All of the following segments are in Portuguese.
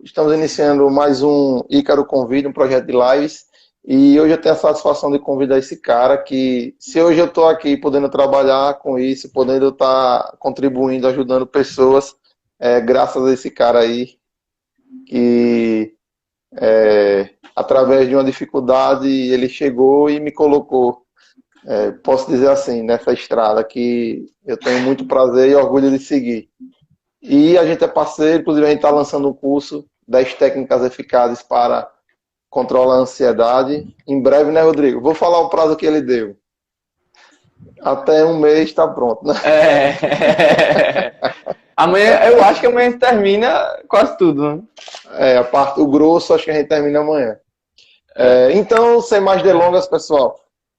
Estamos iniciando mais um Ícaro Convida, um projeto de lives. E hoje eu tenho a satisfação de convidar esse cara que, se hoje eu estou aqui podendo trabalhar com isso, podendo estar contribuindo, ajudando pessoas, graças a esse cara aí, que através de uma dificuldade ele chegou e me colocou, posso dizer assim, nessa estrada que eu tenho muito prazer e orgulho de seguir. E a gente é parceiro, inclusive a gente está lançando um curso 10 técnicas eficazes para controlar a ansiedade. Em breve, né, Rodrigo? Vou falar o prazo que ele deu. Até um mês está pronto, né? Amanhã, eu acho que amanhã termina quase tudo, né? O grosso acho que a gente termina amanhã. Então, sem mais delongas, pessoal,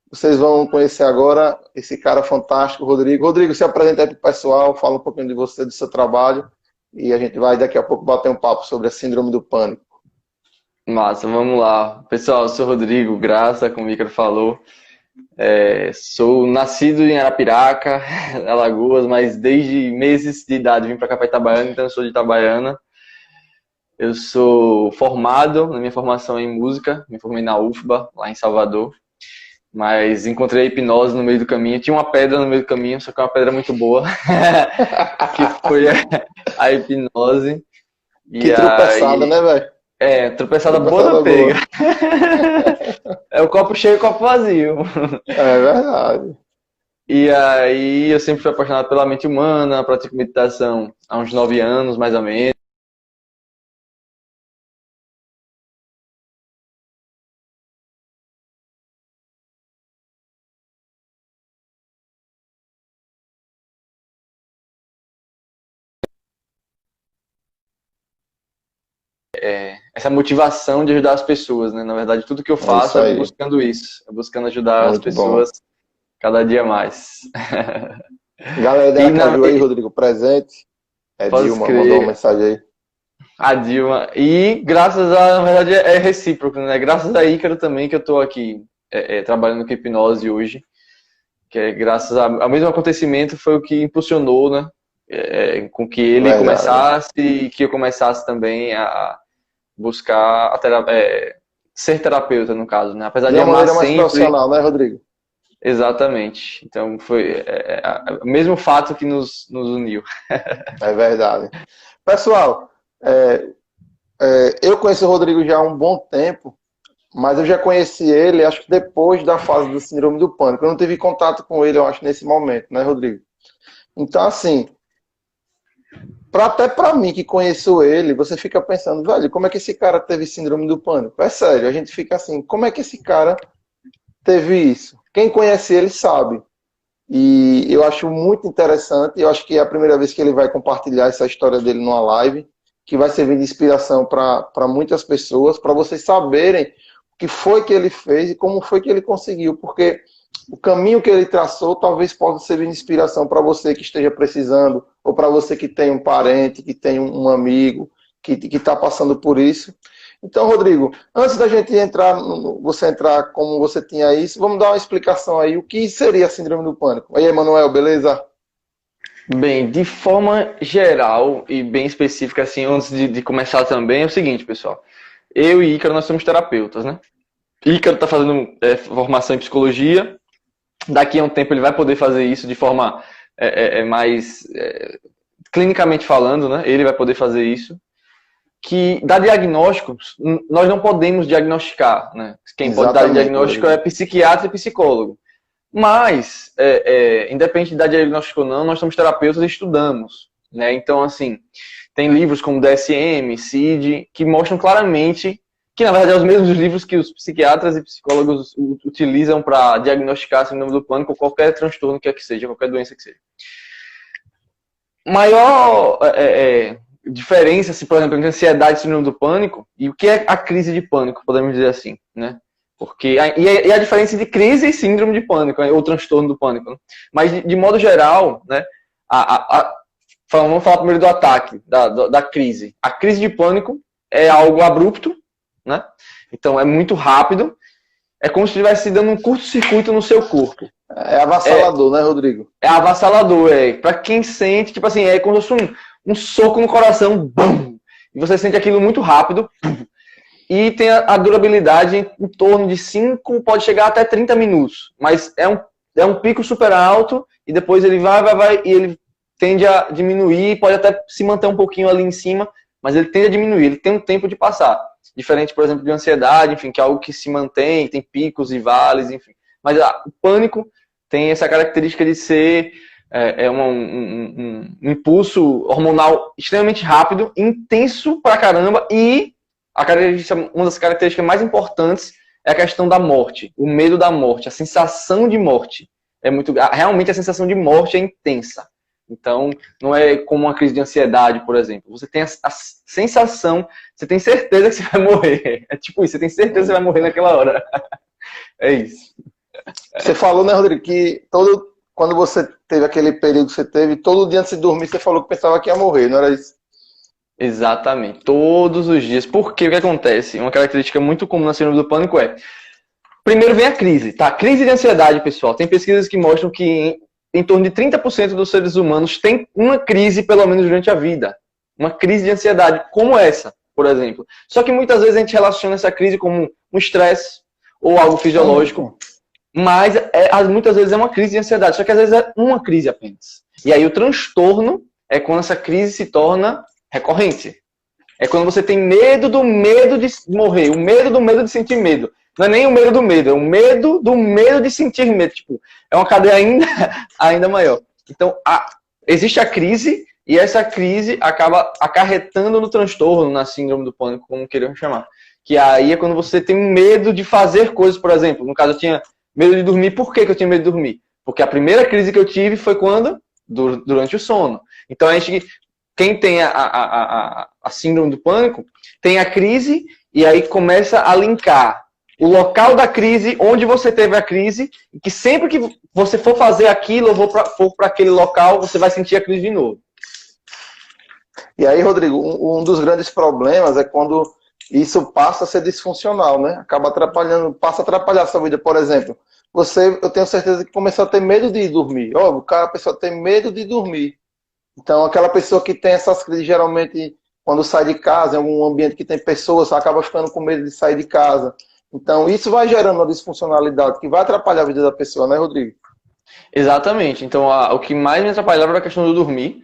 vocês vão conhecer agora esse cara fantástico, Rodrigo. Rodrigo, se apresenta aí para o pessoal, fala um pouquinho de você, do seu trabalho, e a gente vai daqui a pouco bater um papo sobre a síndrome do pânico. Massa, vamos lá. Pessoal, eu sou Rodrigo Graça, como o Ícaro falou. Sou nascido em Arapiraca, Alagoas, mas desde meses de idade vim para cá para Itabaiana, então eu sou de Itabaiana. Eu sou formado, na minha formação em música, me formei na UFBA, lá em Salvador. Mas encontrei a hipnose no meio do caminho. Tinha uma pedra no meio do caminho, só que é uma pedra muito boa, que foi a hipnose. Que tropeçada, né, velho? Tropeçada boa na pega. É o copo cheio e o copo vazio. É verdade. E aí eu sempre fui apaixonado pela mente humana, pratico meditação há uns 9 anos, mais ou menos. Essa motivação de ajudar as pessoas, né? Na verdade, tudo que eu faço é buscando isso. É buscando ajudar as pessoas cada dia mais. Galera da Aracaju aí, Rodrigo, presente. Dilma, mandou uma mensagem aí. A Dilma. E graças a, na verdade, é recíproco, né? Graças a Ícaro também que eu tô aqui trabalhando com hipnose hoje. Que é graças ao mesmo acontecimento foi o que impulsionou, né? Com que ele começasse e que eu começasse também a buscar ser terapeuta, no caso, né? Apesar de amar mais profissional, né, Rodrigo? Exatamente. Então foi o mesmo fato que nos uniu. É verdade. Pessoal, eu conheço o Rodrigo já há um bom tempo, mas eu já conheci ele, acho que depois da fase do síndrome do pânico. Eu não tive contato com ele, eu acho, nesse momento, né, Rodrigo? Então, assim, até pra mim que conheço ele, você fica pensando, velho, como é que esse cara teve síndrome do pânico? É sério, a gente fica assim, como é que esse cara teve isso? Quem conhece ele sabe. E eu acho muito interessante, eu acho que é a primeira vez que ele vai compartilhar essa história dele numa live, que vai servir de inspiração para muitas pessoas, para vocês saberem o que foi que ele fez e como foi que ele conseguiu, porque o caminho que ele traçou talvez possa servir de inspiração para você que esteja precisando, ou para você que tem um parente, que tem um amigo, que está passando por isso. Então, Rodrigo, antes da gente você entrar como você tinha isso, vamos dar uma explicação aí, o que seria a síndrome do pânico. Aí, Emanuel, beleza? Bem, de forma geral e bem específica, assim, antes de começar também, é o seguinte, pessoal. Eu e Ícaro, nós somos terapeutas, né? Ícaro está fazendo formação em psicologia. Daqui a um tempo ele vai poder fazer isso de forma mais clinicamente falando, né? Ele vai poder fazer isso. Que dar diagnósticos, nós não podemos diagnosticar, né? Quem pode dar diagnóstico é psiquiatra e psicólogo. Mas, independente de dar diagnóstico ou não, nós somos terapeutas e estudamos, né? Então, assim, tem livros como DSM, CID, que mostram claramente que, na verdade, é os mesmos livros que os psiquiatras e psicólogos utilizam para diagnosticar a síndrome do pânico ou qualquer transtorno que seja, qualquer doença que seja. Maior diferença, assim, por exemplo, entre ansiedade e síndrome do pânico e o que é a crise de pânico, podemos dizer assim, né? Porque, e a diferença de crise e síndrome de pânico, ou transtorno do pânico, né? Mas, de modo geral, né, vamos falar primeiro do ataque, da crise. A crise de pânico é algo abrupto, né? Então, é muito rápido. É como se estivesse dando um curto-circuito no seu corpo. É avassalador, né, Rodrigo? É avassalador, Pra quem sente, tipo assim, é como se fosse um soco no coração, bum! e você sente aquilo muito rápido, e tem a durabilidade em torno de 5, pode chegar até 30 minutos, mas é um pico super alto, e depois ele vai, e ele tende a diminuir, pode até se manter um pouquinho ali em cima, mas ele tende a diminuir, ele tem um tempo de passar. Diferente, por exemplo, de ansiedade, enfim, que é algo que se mantém, tem picos e vales, enfim. Mas o pânico tem essa característica de ser um impulso hormonal extremamente rápido, intenso pra caramba, e uma das características mais importantes é a questão da morte, o medo da morte, a sensação de morte. Realmente a sensação de morte é intensa. Então, não é como uma crise de ansiedade, por exemplo. Você tem a sensação, você tem certeza que você vai morrer. É tipo isso, você tem certeza que você vai morrer naquela hora. É isso. Você falou, né, Rodrigo, que quando você teve aquele período que você teve, todo dia antes de dormir, você falou que pensava que ia morrer, não era isso? Exatamente, todos os dias. Porque o que acontece? Uma característica muito comum na síndrome do pânico primeiro vem a crise, tá? Crise de ansiedade, pessoal. Tem pesquisas que mostram que em torno de 30% dos seres humanos tem uma crise, pelo menos durante a vida. Uma crise de ansiedade, como essa, por exemplo. Só que muitas vezes a gente relaciona essa crise como um estresse ou algo fisiológico. Mas muitas vezes é uma crise de ansiedade, só que às vezes é uma crise apenas. E aí o transtorno é quando essa crise se torna recorrente. É quando você tem medo do medo de morrer, o medo do medo de sentir medo. Não é nem o medo do medo, é o medo do medo de sentir medo. Tipo, é uma cadeia ainda maior. Então, existe a crise, e essa crise acaba acarretando no transtorno, na síndrome do pânico, como queiram chamar. Que aí é quando você tem medo de fazer coisas, por exemplo. No caso, eu tinha medo de dormir. Por que eu tinha medo de dormir? Porque a primeira crise que eu tive foi quando? Durante o sono. Então, quem tem a síndrome do pânico, tem a crise, e aí começa a linkar o local da crise, onde você teve a crise, e que sempre que você for fazer aquilo, ou for para aquele local, você vai sentir a crise de novo. E aí, Rodrigo, um dos grandes problemas é quando isso passa a ser disfuncional, né? Acaba atrapalhando, passa a atrapalhar a sua vida. Por exemplo, eu tenho certeza que começou a ter medo de dormir. A pessoa tem medo de dormir. Então, aquela pessoa que tem essas crises, geralmente, quando sai de casa, em algum ambiente que tem pessoas, acaba ficando com medo de sair de casa. Então, isso vai gerando uma disfuncionalidade que vai atrapalhar a vida da pessoa, né, Rodrigo? Exatamente. Então, o que mais me atrapalhava era a questão do dormir.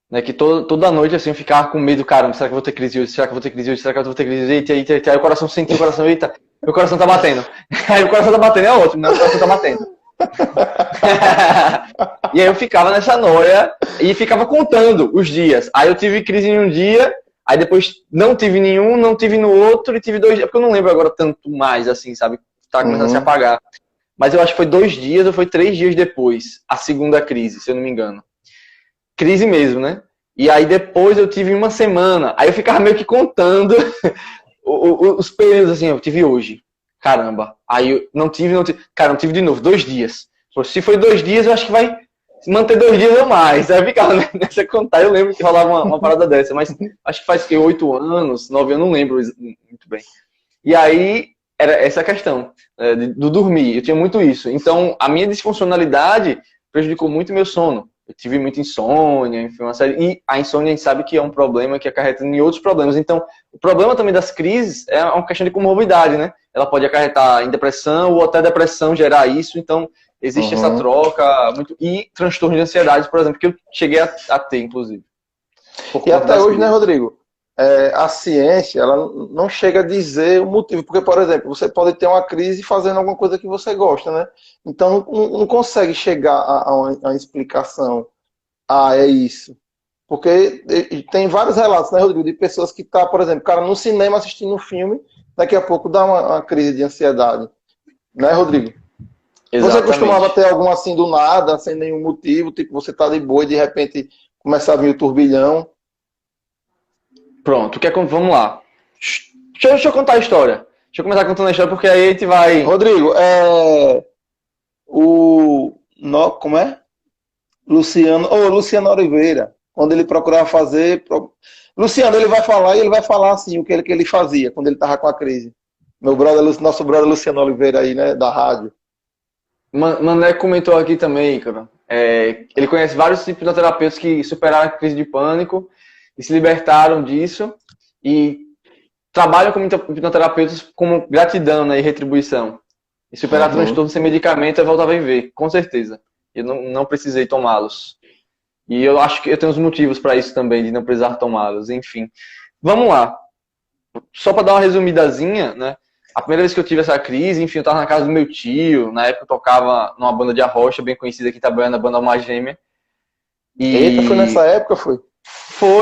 Né, que toda noite, assim, eu ficava com medo, caramba, será que eu vou ter crise hoje? Será que eu vou ter crise hoje? Será que eu vou ter crise hoje? Eita. Aí o coração sentiu, eita, meu coração tá batendo. Aí o coração tá batendo, é ótimo, né? O coração tá batendo. E aí eu ficava nessa noia e ficava contando os dias. Aí eu tive crise em um dia, aí depois não tive nenhum, não tive no outro e tive 2 dias, porque eu não lembro agora tanto mais, assim, sabe? Tá começando a se apagar. Mas eu acho que foi 2 dias ou foi 3 dias depois, a segunda crise, se eu não me engano. Crise mesmo, né? E aí depois eu tive 1 semana. Aí eu ficava meio que contando os períodos, assim, eu tive hoje. Caramba. Aí eu não tive. Cara, não tive de novo, 2 dias. Se foi 2 dias, eu acho que vai manter 2 dias ou mais. Aí eu ficava nessa contagem, eu lembro que rolava uma parada dessa, mas acho que faz 8 anos, 9 anos, não lembro muito bem. E aí era essa questão do dormir. Eu tinha muito isso. Então, a minha disfuncionalidade prejudicou muito meu sono. Eu tive muita insônia, enfim, uma série. E a insônia a gente sabe que é um problema que acarreta em outros problemas. Então, o problema também das crises é uma questão de comorbidade, né? Ela pode acarretar em depressão ou até depressão gerar isso. Então, existe essa troca. E transtorno de ansiedade, por exemplo, que eu cheguei a ter, inclusive. E até hoje, né, Rodrigo? A ciência, ela não chega a dizer o motivo. Porque, por exemplo, você pode ter uma crise fazendo alguma coisa que você gosta, né? Então, não consegue chegar a uma explicação. É isso. Porque tem vários relatos, né, Rodrigo, de pessoas que estão, por exemplo, cara no cinema assistindo um filme, daqui a pouco dá uma crise de ansiedade. Né, Rodrigo? Exatamente. Você costumava ter algum assim do nada, sem nenhum motivo, tipo, você tá de boa e de repente começa a vir o turbilhão? Pronto, vamos lá. Deixa eu contar a história. Deixa eu começar contando a história, porque aí a gente vai... Rodrigo, como é? Luciano Oliveira, quando ele procurava fazer... Luciano, ele vai falar e ele vai falar assim, o que ele fazia quando ele estava com a crise. Nosso brother Luciano Oliveira aí, né, da rádio. Mané comentou aqui também, cara. Ele conhece vários hipnoterapeutas que superaram a crise de pânico e se libertaram disso e trabalham como hipnoterapeutas como gratidão, né, e retribuição. E superar transtorno sem medicamento é voltar a viver, com certeza. Eu não precisei tomá-los. E eu acho que eu tenho os motivos para isso também, de não precisar tomá-los. Enfim, vamos lá. Só para dar uma resumidazinha, né? A primeira vez que eu tive essa crise, enfim, eu estava na casa do meu tio. Na época eu tocava numa banda de arrocha, bem conhecida aqui em Itabaiana, a banda Alma Gêmea. Eita, foi nessa época, foi?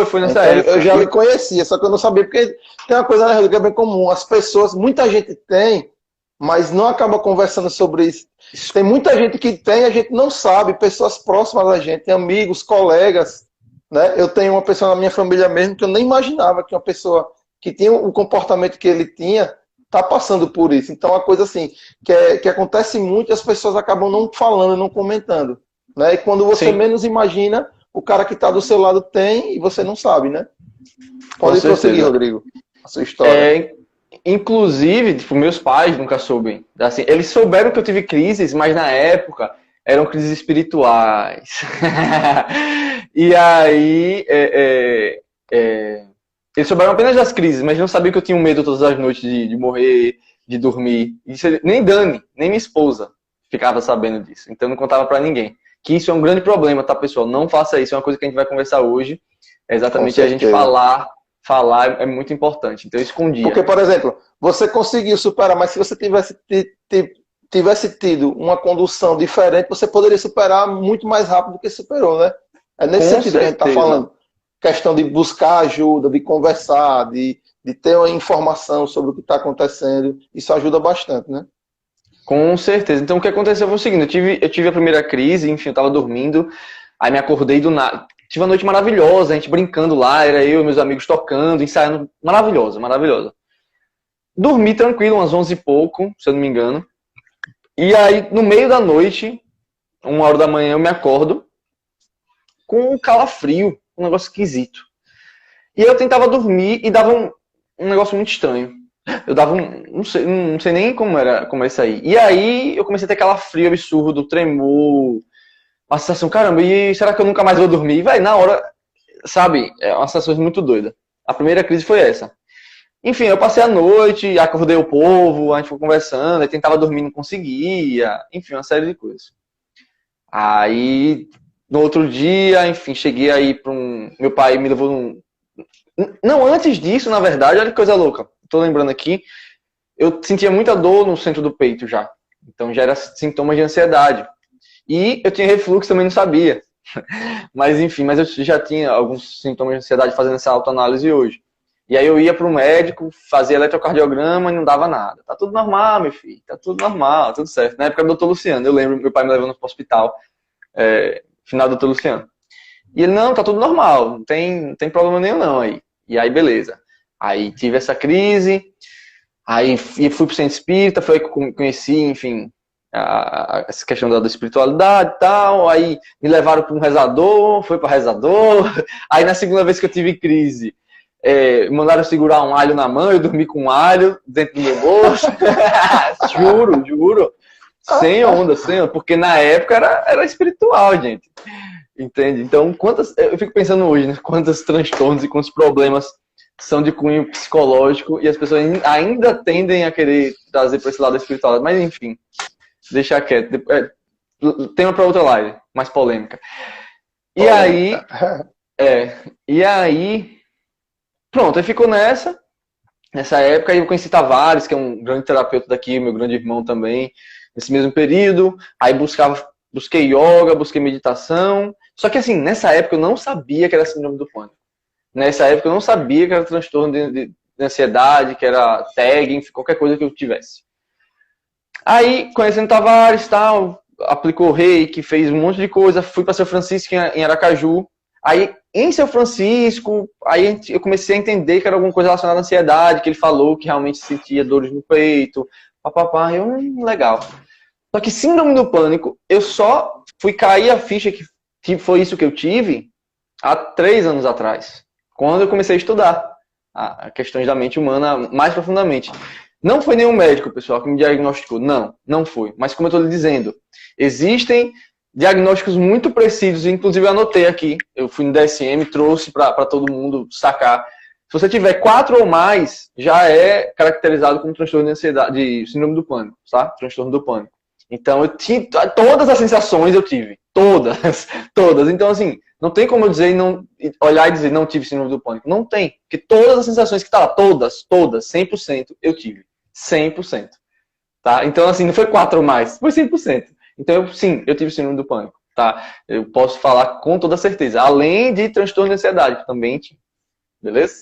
Foi nessa época. Eu já lhe conhecia, só que eu não sabia, porque tem uma coisa, né, Rodrigo, que é bem comum. As pessoas, muita gente tem, mas não acaba conversando sobre isso. Tem muita gente que tem, a gente não sabe, pessoas próximas da gente, amigos, colegas, né? Eu tenho uma pessoa na minha família mesmo que eu nem imaginava que uma pessoa que tinha o comportamento que ele tinha tá passando por isso. Então, é uma coisa assim, que acontece muito e as pessoas acabam não falando, não comentando, né? E quando você menos imagina, o cara que está do seu lado tem e você não sabe, né? Pode prosseguir, Rodrigo, a sua história. Inclusive, tipo, meus pais nunca soubem. Assim, eles souberam que eu tive crises, mas na época eram crises espirituais. E aí, eles souberam apenas das crises, mas não sabiam que eu tinha um medo todas as noites de morrer, de dormir. Isso, nem Dani, nem minha esposa ficava sabendo disso. Então eu não contava pra ninguém. Que isso é um grande problema, tá, pessoal? Não faça isso, é uma coisa que a gente vai conversar hoje. É exatamente a gente falar é muito importante. Então eu escondia. Porque, por exemplo, você conseguiu superar, mas se você tivesse tido uma condução diferente, você poderia superar muito mais rápido do que superou, né? É nesse sentido que a gente está falando. Questão de buscar ajuda, de conversar, de ter uma informação sobre o que está acontecendo. Isso ajuda bastante, né? Com certeza. Então o que aconteceu foi o seguinte, eu tive a primeira crise, enfim, eu estava dormindo, aí me acordei do nada. Tive uma noite maravilhosa, a gente brincando lá, era eu e meus amigos tocando, ensaiando, maravilhosa, maravilhosa. Dormi tranquilo, umas 11 e pouco, se eu não me engano. E aí, no meio da noite, 1h da manhã, eu me acordo com um calafrio, um negócio esquisito. E eu tentava dormir e dava um negócio muito estranho. Eu dava não sei nem como era isso aí. E aí, eu comecei a ter calafrio absurdo, tremor, uma sensação, caramba, e será que eu nunca mais vou dormir? Vai, na hora, sabe, é uma sensação muito doida. A primeira crise foi essa. Enfim, eu passei a noite, acordei o povo, a gente foi conversando, aí tentava dormir, não conseguia, enfim, uma série de coisas. Aí, no outro dia, enfim, cheguei aí meu pai me levou Não, antes disso, na verdade, olha que coisa louca. Tô lembrando aqui, eu sentia muita dor no centro do peito já. Então já era sintomas de ansiedade. E eu tinha refluxo, também não sabia. Mas enfim, eu já tinha alguns sintomas de ansiedade fazendo essa autoanálise hoje. E aí eu ia para o médico, fazia eletrocardiograma e não dava nada. Tá tudo normal, meu filho, tá tudo normal, tudo certo. Na época do doutor Luciano, eu lembro meu pai me levando para o hospital, final do doutor Luciano. E ele, não, tá tudo normal, não tem problema nenhum não aí. E aí, beleza. Aí tive essa crise, aí fui pro centro espírita, foi que eu conheci, enfim, essa questão da espiritualidade e tal, aí me levaram para um rezador, fui para rezador, aí na segunda vez que eu tive crise, mandaram segurar um alho na mão, eu dormi com um alho dentro do meu bolso, juro, sem onda, porque na época era espiritual, gente, entende? Então, eu fico pensando hoje, né, quantos transtornos e quantos problemas são de cunho psicológico e as pessoas ainda tendem a querer trazer para esse lado espiritual, mas enfim, deixar quieto. Tema para outra live, mais polêmica. E aí, pronto, aí ficou nessa época, aí eu conheci Tavares, que é um grande terapeuta daqui, meu grande irmão também, nesse mesmo período, aí busquei yoga, busquei meditação, só que assim, nessa época eu não sabia que era síndrome do pânico. Nessa época eu não sabia que era transtorno de ansiedade, que era tag, enfim, qualquer coisa que eu tivesse. Aí, conhecendo Tavares, tal, aplicou reiki, fez um monte de coisa, fui para São Francisco em Aracaju. Aí, em São Francisco, aí eu comecei a entender que era alguma coisa relacionada à ansiedade, que ele falou que realmente sentia dores no peito, papapá, legal. Só que síndrome do pânico, eu só fui cair a ficha que foi isso que eu tive há 3 anos atrás, quando eu comecei a estudar as questões da mente humana mais profundamente. Não foi nenhum médico, pessoal, que me diagnosticou. Não foi. Mas como eu estou lhe dizendo, existem diagnósticos muito precisos, inclusive eu anotei aqui, eu fui no DSM, trouxe para todo mundo sacar. Se você tiver 4 ou mais, já é caracterizado como transtorno de ansiedade, de síndrome do pânico, tá? Transtorno do pânico. Então, eu tive todas as sensações eu tive. Todas. Todas. Então, assim, não tem como eu dizer, não, olhar e dizer, não tive síndrome do pânico. Não tem. Porque todas as sensações que tá lá, todas, 100% eu tive. 100%. Tá? Então, assim, não foi 4 ou mais, foi 100%. Então, sim, eu tive síndrome do pânico. Tá? Eu posso falar com toda certeza. Além de transtorno de ansiedade, que também tive. Beleza?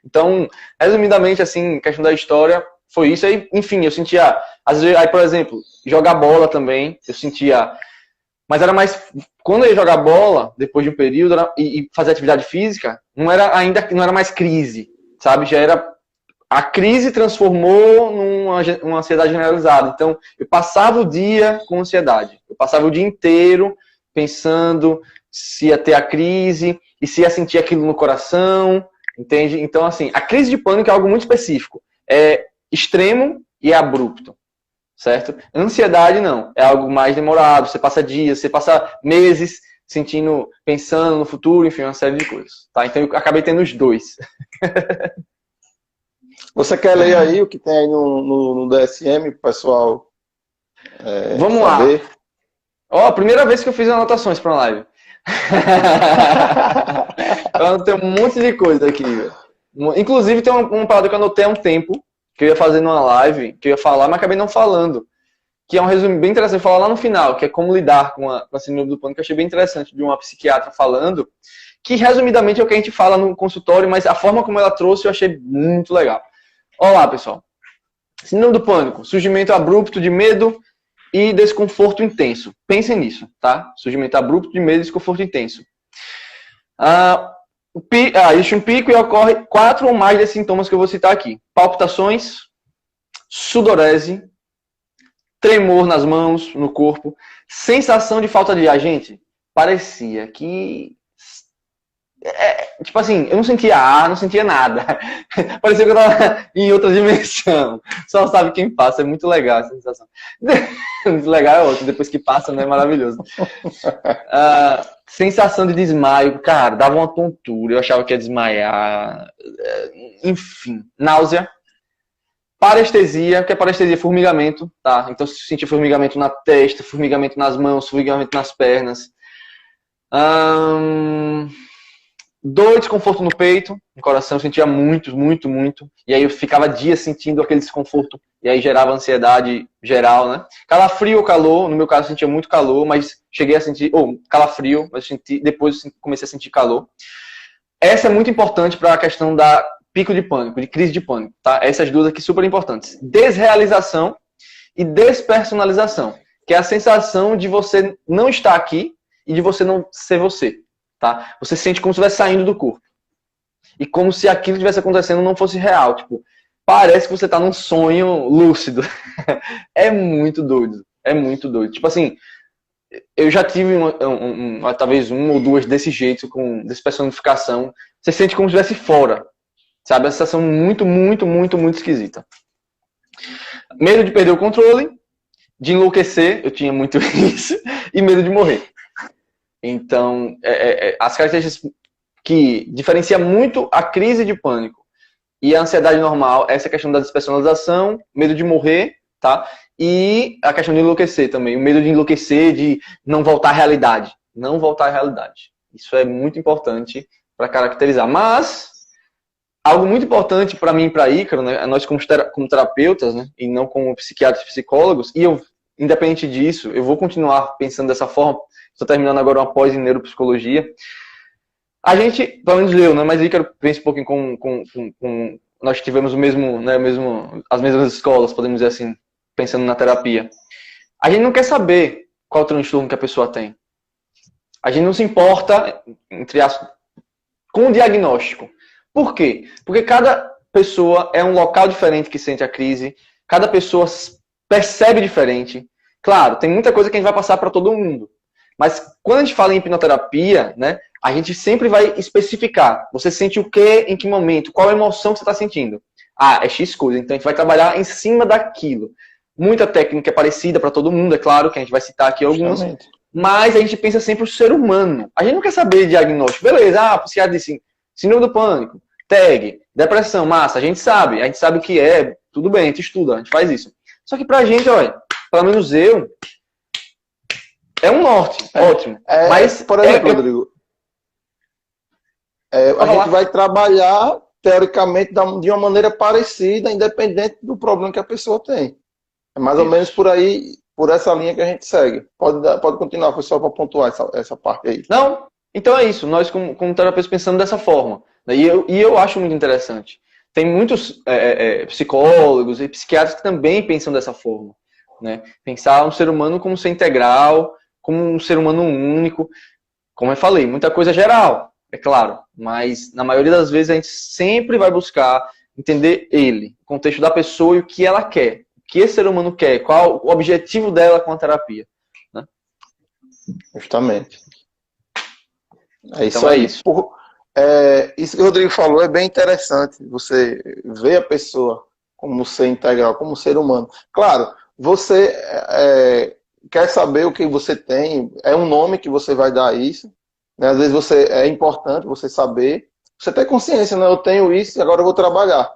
Então, resumidamente, assim, questão da história, foi isso aí. Enfim, eu sentia, às vezes, aí, por exemplo, jogar bola também, eu sentia, mas era mais, quando eu ia jogar bola, depois de um período, e fazer atividade física, não era mais crise, sabe? Já era, a crise transformou numa ansiedade generalizada. Então, eu passava o dia com ansiedade. Eu passava o dia inteiro pensando se ia ter a crise, e se ia sentir aquilo no coração, entende? Então, assim, a crise de pânico é algo muito específico. É extremo e é abrupto, certo? Ansiedade, não. É algo mais demorado. Você passa dias, você passa meses sentindo, pensando no futuro, enfim, uma série de coisas. Tá? Então, eu acabei tendo os dois. Você quer ler aí o que tem aí no DSM, pessoal? Vamos saber? Lá. Ó, a primeira vez que eu fiz anotações para uma live. Eu anotei um monte de coisa aqui. Inclusive, tem uma parada que eu anotei há um tempo, que eu ia fazer numa live, que eu ia falar, mas acabei não falando. Que é um resumo bem interessante, falar lá no final, que é como lidar com a síndrome do pânico, que eu achei bem interessante, de uma psiquiatra falando, que resumidamente é o que a gente fala no consultório, mas a forma como ela trouxe eu achei muito legal. Olá, pessoal. Síndrome do pânico, surgimento abrupto de medo e desconforto intenso. Pensem nisso, tá? Surgimento abrupto de medo e desconforto intenso. Existe um pico e ocorre 4 ou mais desses sintomas que eu vou citar aqui. Palpitações, sudorese, tremor nas mãos, no corpo, sensação de falta de ar. Gente, parecia que... tipo assim, eu não sentia ar, não sentia nada. Parecia que eu tava em outra dimensão. Só sabe quem passa, é muito legal essa sensação. Muito legal é outro, depois que passa, né, é maravilhoso. Sensação de desmaio, cara, dava uma tontura, eu achava que ia desmaiar. Enfim, náusea. Parestesia, que é parestesia, formigamento, tá? Então, se sentia formigamento na testa, formigamento nas mãos, formigamento nas pernas. Dor e desconforto no peito, no coração, eu sentia muito. E aí eu ficava dias sentindo aquele desconforto. E aí gerava ansiedade geral, né? Calafrio ou calor, no meu caso eu sentia muito calor, mas cheguei a sentir... calafrio, mas depois eu comecei a sentir calor. Essa é muito importante para a questão da pico de pânico, de crise de pânico, tá? Essas duas aqui super importantes. Desrealização e despersonalização, que é a sensação de você não estar aqui e de você não ser você. Tá? Você sente como se estivesse saindo do corpo. E como se aquilo que estivesse acontecendo não fosse real. Tipo, parece que você está num sonho lúcido. É muito doido. É muito doido. Tipo assim, eu já tive talvez 1 ou 2 desse jeito, com despersonificação. Você sente como se estivesse fora. Sabe? A sensação muito esquisita. Medo de perder o controle, de enlouquecer, eu tinha muito isso, e medo de morrer. Então, as características que diferenciam muito a crise de pânico e a ansiedade normal, essa questão da despersonalização, medo de morrer, tá? E a questão de enlouquecer também, o medo de enlouquecer, de não voltar à realidade. Não voltar à realidade. Isso é muito importante para caracterizar. Mas, algo muito importante para mim e para Ícaro, né? Nós como terapeutas, né? E não como psiquiatras e psicólogos, e eu, independente disso, eu vou continuar pensando dessa forma. Estou terminando agora uma pós em neuropsicologia. A gente, pelo menos eu, né? Mas Ícaro pensa um pouquinho com nós tivemos o mesmo, né? As mesmas escolas, podemos dizer assim, pensando na terapia. A gente não quer saber qual transtorno que a pessoa tem. A gente não se importa, entre aspas, com o diagnóstico. Por quê? Porque cada pessoa é um local diferente que sente a crise, cada pessoa percebe diferente. Claro, tem muita coisa que a gente vai passar para todo mundo. Mas quando a gente fala em hipnoterapia, né, a gente sempre vai especificar. Você sente o quê, em que momento, qual a emoção que você está sentindo. É X coisa. Então a gente vai trabalhar em cima daquilo. Muita técnica é parecida para todo mundo, é claro, que a gente vai citar aqui algumas. Mas a gente pensa sempre o ser humano. A gente não quer saber de diagnóstico. Beleza, o psiquiatra disse síndrome do pânico, TAG, depressão, massa, a gente sabe o que é, tudo bem, a gente estuda, a gente faz isso. Só que pra gente, olha, pelo menos eu, é um norte, ótimo. Mas, por exemplo, Rodrigo, a gente vai trabalhar, teoricamente, de uma maneira parecida, independente do problema que a pessoa tem. É mais ou menos por aí, por essa linha que a gente segue. Pode continuar, foi só para pontuar essa parte aí. Não, então é isso. Nós, como terapeutas, pensamos dessa forma. E eu acho muito interessante. Tem muitos psicólogos e psiquiatras que também pensam dessa forma. Né? Pensar um ser humano como ser integral, como um ser humano único. Como eu falei, muita coisa geral, é claro. Mas, na maioria das vezes, a gente sempre vai buscar entender ele, o contexto da pessoa e o que ela quer. O que esse ser humano quer, qual o objetivo dela com a terapia. Né? Justamente. É isso então aí. É isso. Isso que o Rodrigo falou é bem interessante. Você vê a pessoa como ser integral, como ser humano. Claro, você quer saber o que você tem, é um nome que você vai dar a isso. Né? Às vezes é importante você saber. Você ter consciência, né? Eu tenho isso e agora eu vou trabalhar.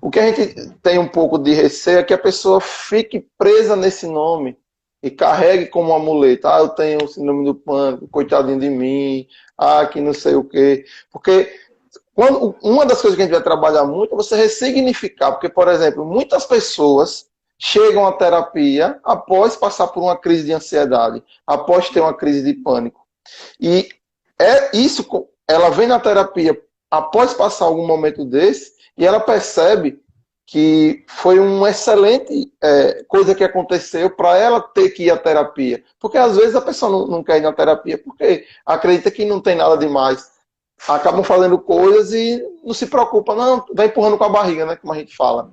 O que a gente tem um pouco de receio é que a pessoa fique presa nesse nome e carregue como uma muleta. Eu tenho o síndrome do pânico, coitadinho de mim, que não sei o quê. Porque uma das coisas que a gente vai trabalhar muito é você ressignificar. Porque, por exemplo, muitas pessoas chegam à terapia após passar por uma crise de ansiedade, após ter uma crise de pânico. E ela vem na terapia após passar algum momento desse, e ela percebe que foi uma excelente coisa que aconteceu para ela ter que ir à terapia. Porque às vezes a pessoa não quer ir na terapia porque acredita que não tem nada demais. Acabam fazendo coisas e não se preocupa, não, vai empurrando com a barriga, né, como a gente fala.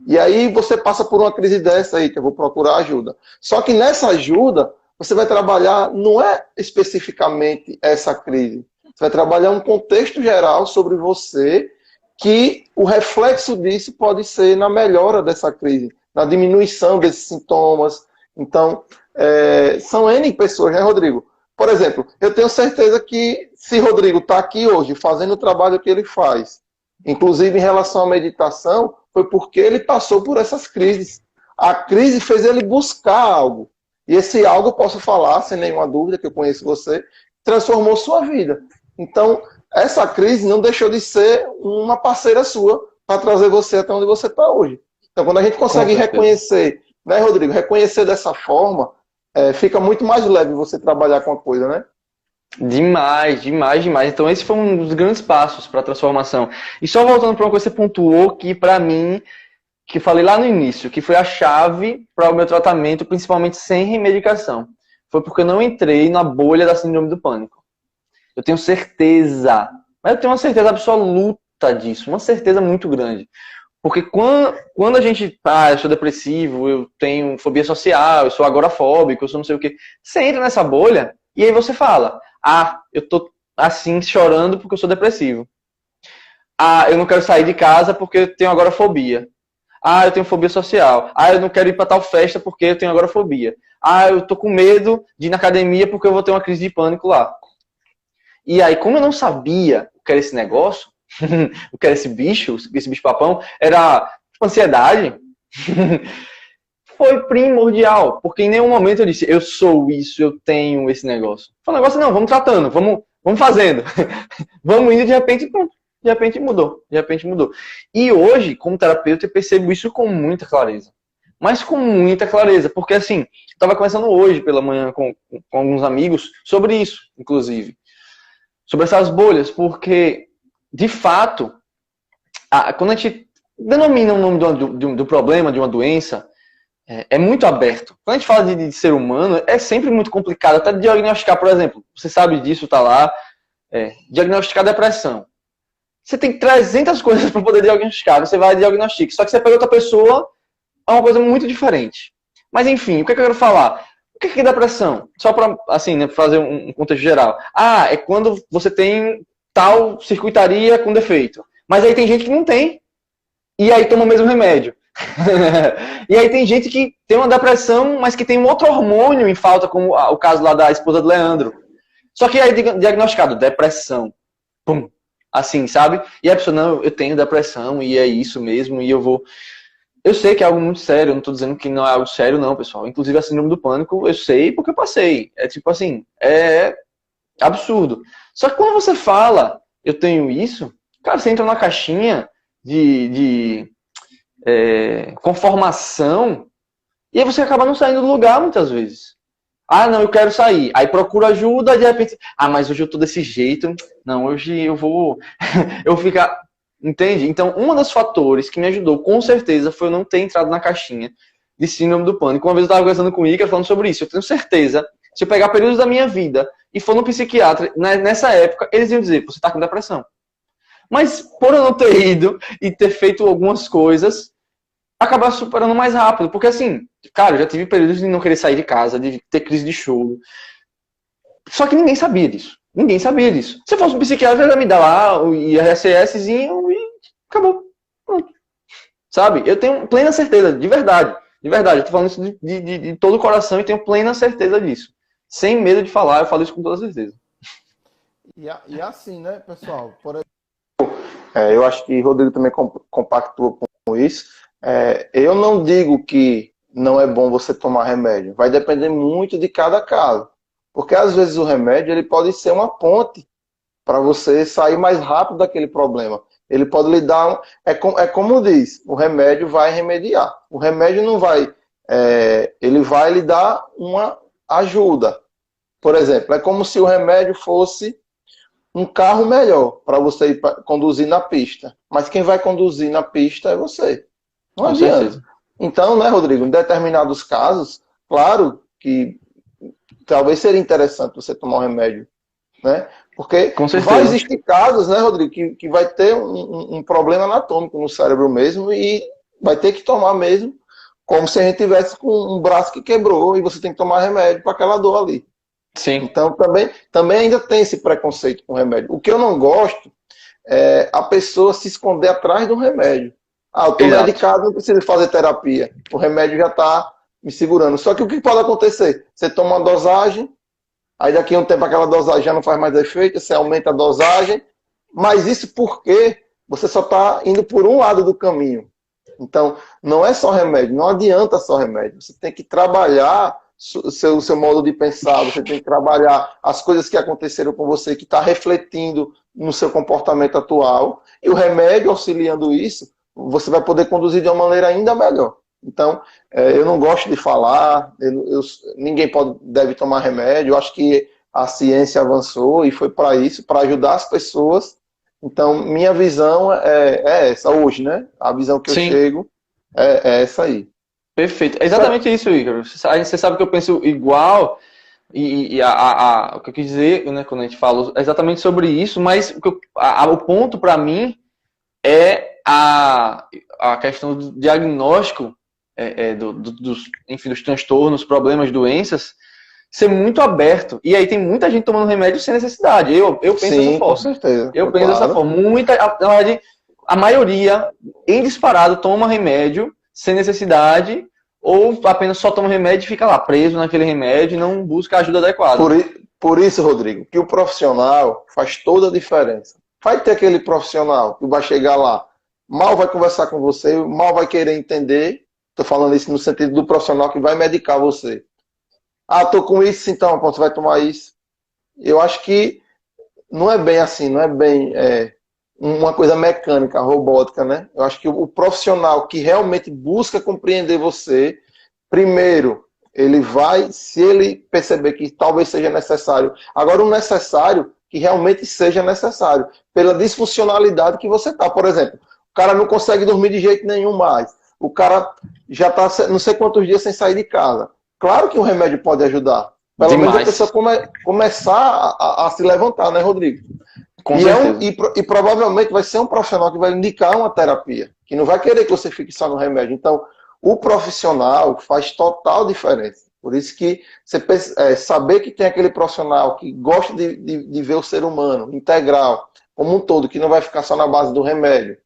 E aí você passa por uma crise dessa aí, que eu vou procurar ajuda. Só que nessa ajuda, você vai trabalhar, não é especificamente essa crise. Você vai trabalhar um contexto geral sobre você, que o reflexo disso pode ser na melhora dessa crise, na diminuição desses sintomas. Então, são N pessoas, né, Rodrigo? Por exemplo, eu tenho certeza que se Rodrigo está aqui hoje fazendo o trabalho que ele faz, inclusive em relação à meditação, foi porque ele passou por essas crises. A crise fez ele buscar algo. E esse algo, eu posso falar, sem nenhuma dúvida, que eu conheço você, transformou sua vida. Então, essa crise não deixou de ser uma parceira sua para trazer você até onde você está hoje. Então, quando a gente consegue reconhecer, né, Rodrigo? Reconhecer dessa forma, fica muito mais leve você trabalhar com a coisa, né? Demais, demais, demais. Então, esse foi um dos grandes passos para a transformação. E só voltando para uma coisa que você pontuou, que para mim, que falei lá no início, que foi a chave para o meu tratamento, principalmente sem remedicação. Foi porque eu não entrei na bolha da síndrome do pânico. Eu tenho certeza, mas eu tenho uma certeza absoluta disso, uma certeza muito grande. Porque quando a gente, eu sou depressivo, eu tenho fobia social, eu sou agorafóbico, eu sou não sei o quê, você entra nessa bolha e aí você fala, eu tô assim chorando porque eu sou depressivo. Eu não quero sair de casa porque eu tenho agorafobia. Eu tenho fobia social. Eu não quero ir para tal festa porque eu tenho agorafobia. Eu tô com medo de ir na academia porque eu vou ter uma crise de pânico lá. E aí, como eu não sabia o que era esse negócio, o que era esse bicho papão, era tipo, ansiedade, foi primordial. Porque em nenhum momento eu disse, eu sou isso, eu tenho esse negócio. Foi um negócio, não, vamos tratando, vamos fazendo. Vamos indo, de repente, pronto. De repente mudou. E hoje, como terapeuta, eu percebo isso com muita clareza. Mas com muita clareza. Porque assim, estava conversando hoje pela manhã com alguns amigos sobre isso, inclusive. Sobre essas bolhas, porque, de fato, quando a gente denomina o nome do problema, de uma doença, é muito aberto. Quando a gente fala de ser humano, é sempre muito complicado. Até diagnosticar, por exemplo, você sabe disso, tá lá, diagnosticar depressão. Você tem 300 coisas para poder diagnosticar, você vai diagnosticar. Só que você pega outra pessoa, é uma coisa muito diferente. Mas, enfim, o que eu quero falar? O que é depressão? Só para assim, né, fazer um contexto geral. É quando você tem tal circuitaria com defeito. Mas aí tem gente que não tem. E aí toma o mesmo remédio. E aí tem gente que tem uma depressão, mas que tem um outro hormônio em falta, como o caso lá da esposa do Leandro. Só que aí diagnosticado, depressão. Pum. Assim, sabe? E a pessoa, não, eu tenho depressão e é isso mesmo, e eu vou. Eu sei que é algo muito sério, eu não tô dizendo que não é algo sério, não, pessoal. Inclusive a síndrome do pânico, eu sei porque eu passei. É tipo assim, é absurdo. Só que quando você fala, eu tenho isso, cara, você entra numa caixinha de conformação e aí você acaba não saindo do lugar muitas vezes. Ah, não, eu quero sair. Aí procura ajuda, de repente, mas hoje eu tô desse jeito. Não, hoje eu vou eu vou ficar, entende? Então, um dos fatores que me ajudou, com certeza, foi eu não ter entrado na caixinha de síndrome do pânico. Uma vez eu estava conversando com o Iker falando sobre isso. Eu tenho certeza, se eu pegar períodos da minha vida e for no psiquiatra, nessa época, eles iam dizer, você tá com depressão. Mas por eu não ter ido e ter feito algumas coisas, acabar superando mais rápido. Porque assim, cara, eu já tive períodos de não querer sair de casa, de ter crise de choro. Só que ninguém sabia disso. Ninguém sabia disso. Se eu fosse um psiquiatra, ele ia me dar lá o IRCSzinho e acabou. Pronto. Sabe? Eu tenho plena certeza, de verdade. De verdade, eu tô falando isso de todo o coração e tenho plena certeza disso. Sem medo de falar, eu falo isso com toda certeza. E assim, né, pessoal? Por exemplo, eu acho que o Rodrigo também compactua com isso. Eu não digo que não é bom você tomar remédio. Vai depender muito de cada caso. Porque às vezes o remédio ele pode ser uma ponte para você sair mais rápido daquele problema. Ele pode lhe dar. Como diz, o remédio vai remediar. O remédio não vai. Ele vai lhe dar uma ajuda. Por exemplo, é como se o remédio fosse um carro melhor para você ir conduzir na pista. Mas quem vai conduzir na pista é você. Não Com adianta. certeza. Então, né, Rodrigo, em determinados casos, claro que talvez seria interessante você tomar um remédio, né? Porque Com vai certeza. existir casos, né, Rodrigo, que vai ter um problema anatômico no cérebro mesmo e vai ter que tomar mesmo, como se a gente tivesse com um braço que quebrou e você tem que tomar remédio para aquela dor ali. Sim. Então, também ainda tem esse preconceito com o remédio. O que eu não gosto é a pessoa se esconder atrás de um remédio. Eu estou medicado, não preciso fazer terapia. O remédio já está me segurando. Só que o que pode acontecer? Você toma uma dosagem, aí daqui a um tempo aquela dosagem já não faz mais efeito, você aumenta a dosagem, mas isso porque você só está indo por um lado do caminho. Então, não é só remédio, não adianta só remédio. Você tem que trabalhar o seu modo de pensar, você tem que trabalhar as coisas que aconteceram com você, que está refletindo no seu comportamento atual, e o remédio auxiliando isso, você vai poder conduzir de uma maneira ainda melhor. Então, eu não gosto de falar, ninguém deve tomar remédio, eu acho que a ciência avançou e foi para isso, para ajudar as pessoas. Então, minha visão é essa hoje, né? A visão que eu Sim. chego é essa aí. Perfeito. É exatamente isso, Igor. Você sabe que eu penso igual e o que eu quis dizer, né, quando a gente fala é exatamente sobre isso, mas o ponto para mim é a questão do diagnóstico enfim, dos transtornos, problemas, doenças, ser muito aberto. E aí tem muita gente tomando remédio sem necessidade. Eu penso Sim, dessa forma. com certeza. Eu penso dessa forma. Na verdade, a maioria, em disparado, toma remédio sem necessidade, ou apenas só toma remédio e fica lá preso naquele remédio e não busca a ajuda adequada. Por isso, Rodrigo, que o profissional faz toda a diferença. Vai ter aquele profissional que vai chegar lá, mal vai conversar com você, mal vai querer entender. Estou falando isso no sentido do profissional que vai medicar você. Estou com isso, então, você vai tomar isso. Eu acho que não é bem assim, não é bem uma coisa mecânica, robótica, né? Eu acho que o profissional que realmente busca compreender você, primeiro, ele vai, se ele perceber que talvez seja necessário, agora o necessário que realmente seja necessário, pela disfuncionalidade que você está. Por exemplo, o cara não consegue dormir de jeito nenhum mais, o cara já está não sei quantos dias sem sair de casa. Claro que o remédio pode ajudar. Pelo menos a pessoa começar a se levantar, né, Rodrigo? E provavelmente vai ser um profissional que vai indicar uma terapia, que não vai querer que você fique só no remédio. Então, o profissional faz total diferença. Por isso que você saber que tem aquele profissional que gosta de ver o ser humano integral, como um todo, que não vai ficar só na base do remédio.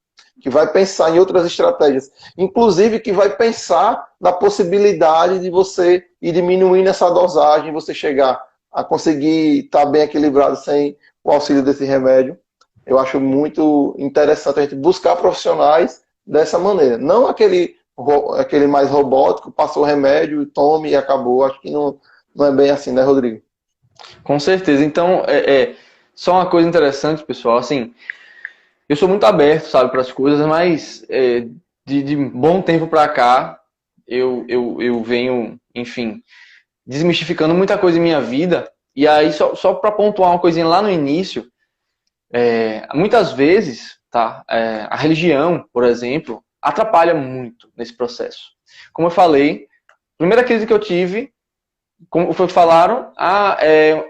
que vai pensar em outras estratégias, inclusive que vai pensar na possibilidade de você ir diminuindo essa dosagem, você chegar a conseguir estar bem equilibrado sem o auxílio desse remédio. Eu acho muito interessante a gente buscar profissionais dessa maneira. Não aquele mais robótico, passou o remédio, tome e acabou. Acho que não é bem assim, né, Rodrigo? Com certeza. Então, só uma coisa interessante, pessoal, assim, eu sou muito aberto, sabe, para as coisas, mas de bom tempo para cá, eu venho, enfim, desmistificando muita coisa em minha vida. E aí, só para pontuar uma coisinha lá no início, muitas vezes, tá, a religião, por exemplo, atrapalha muito nesse processo. Como eu falei, a primeira crise que eu tive, como foi que falaram,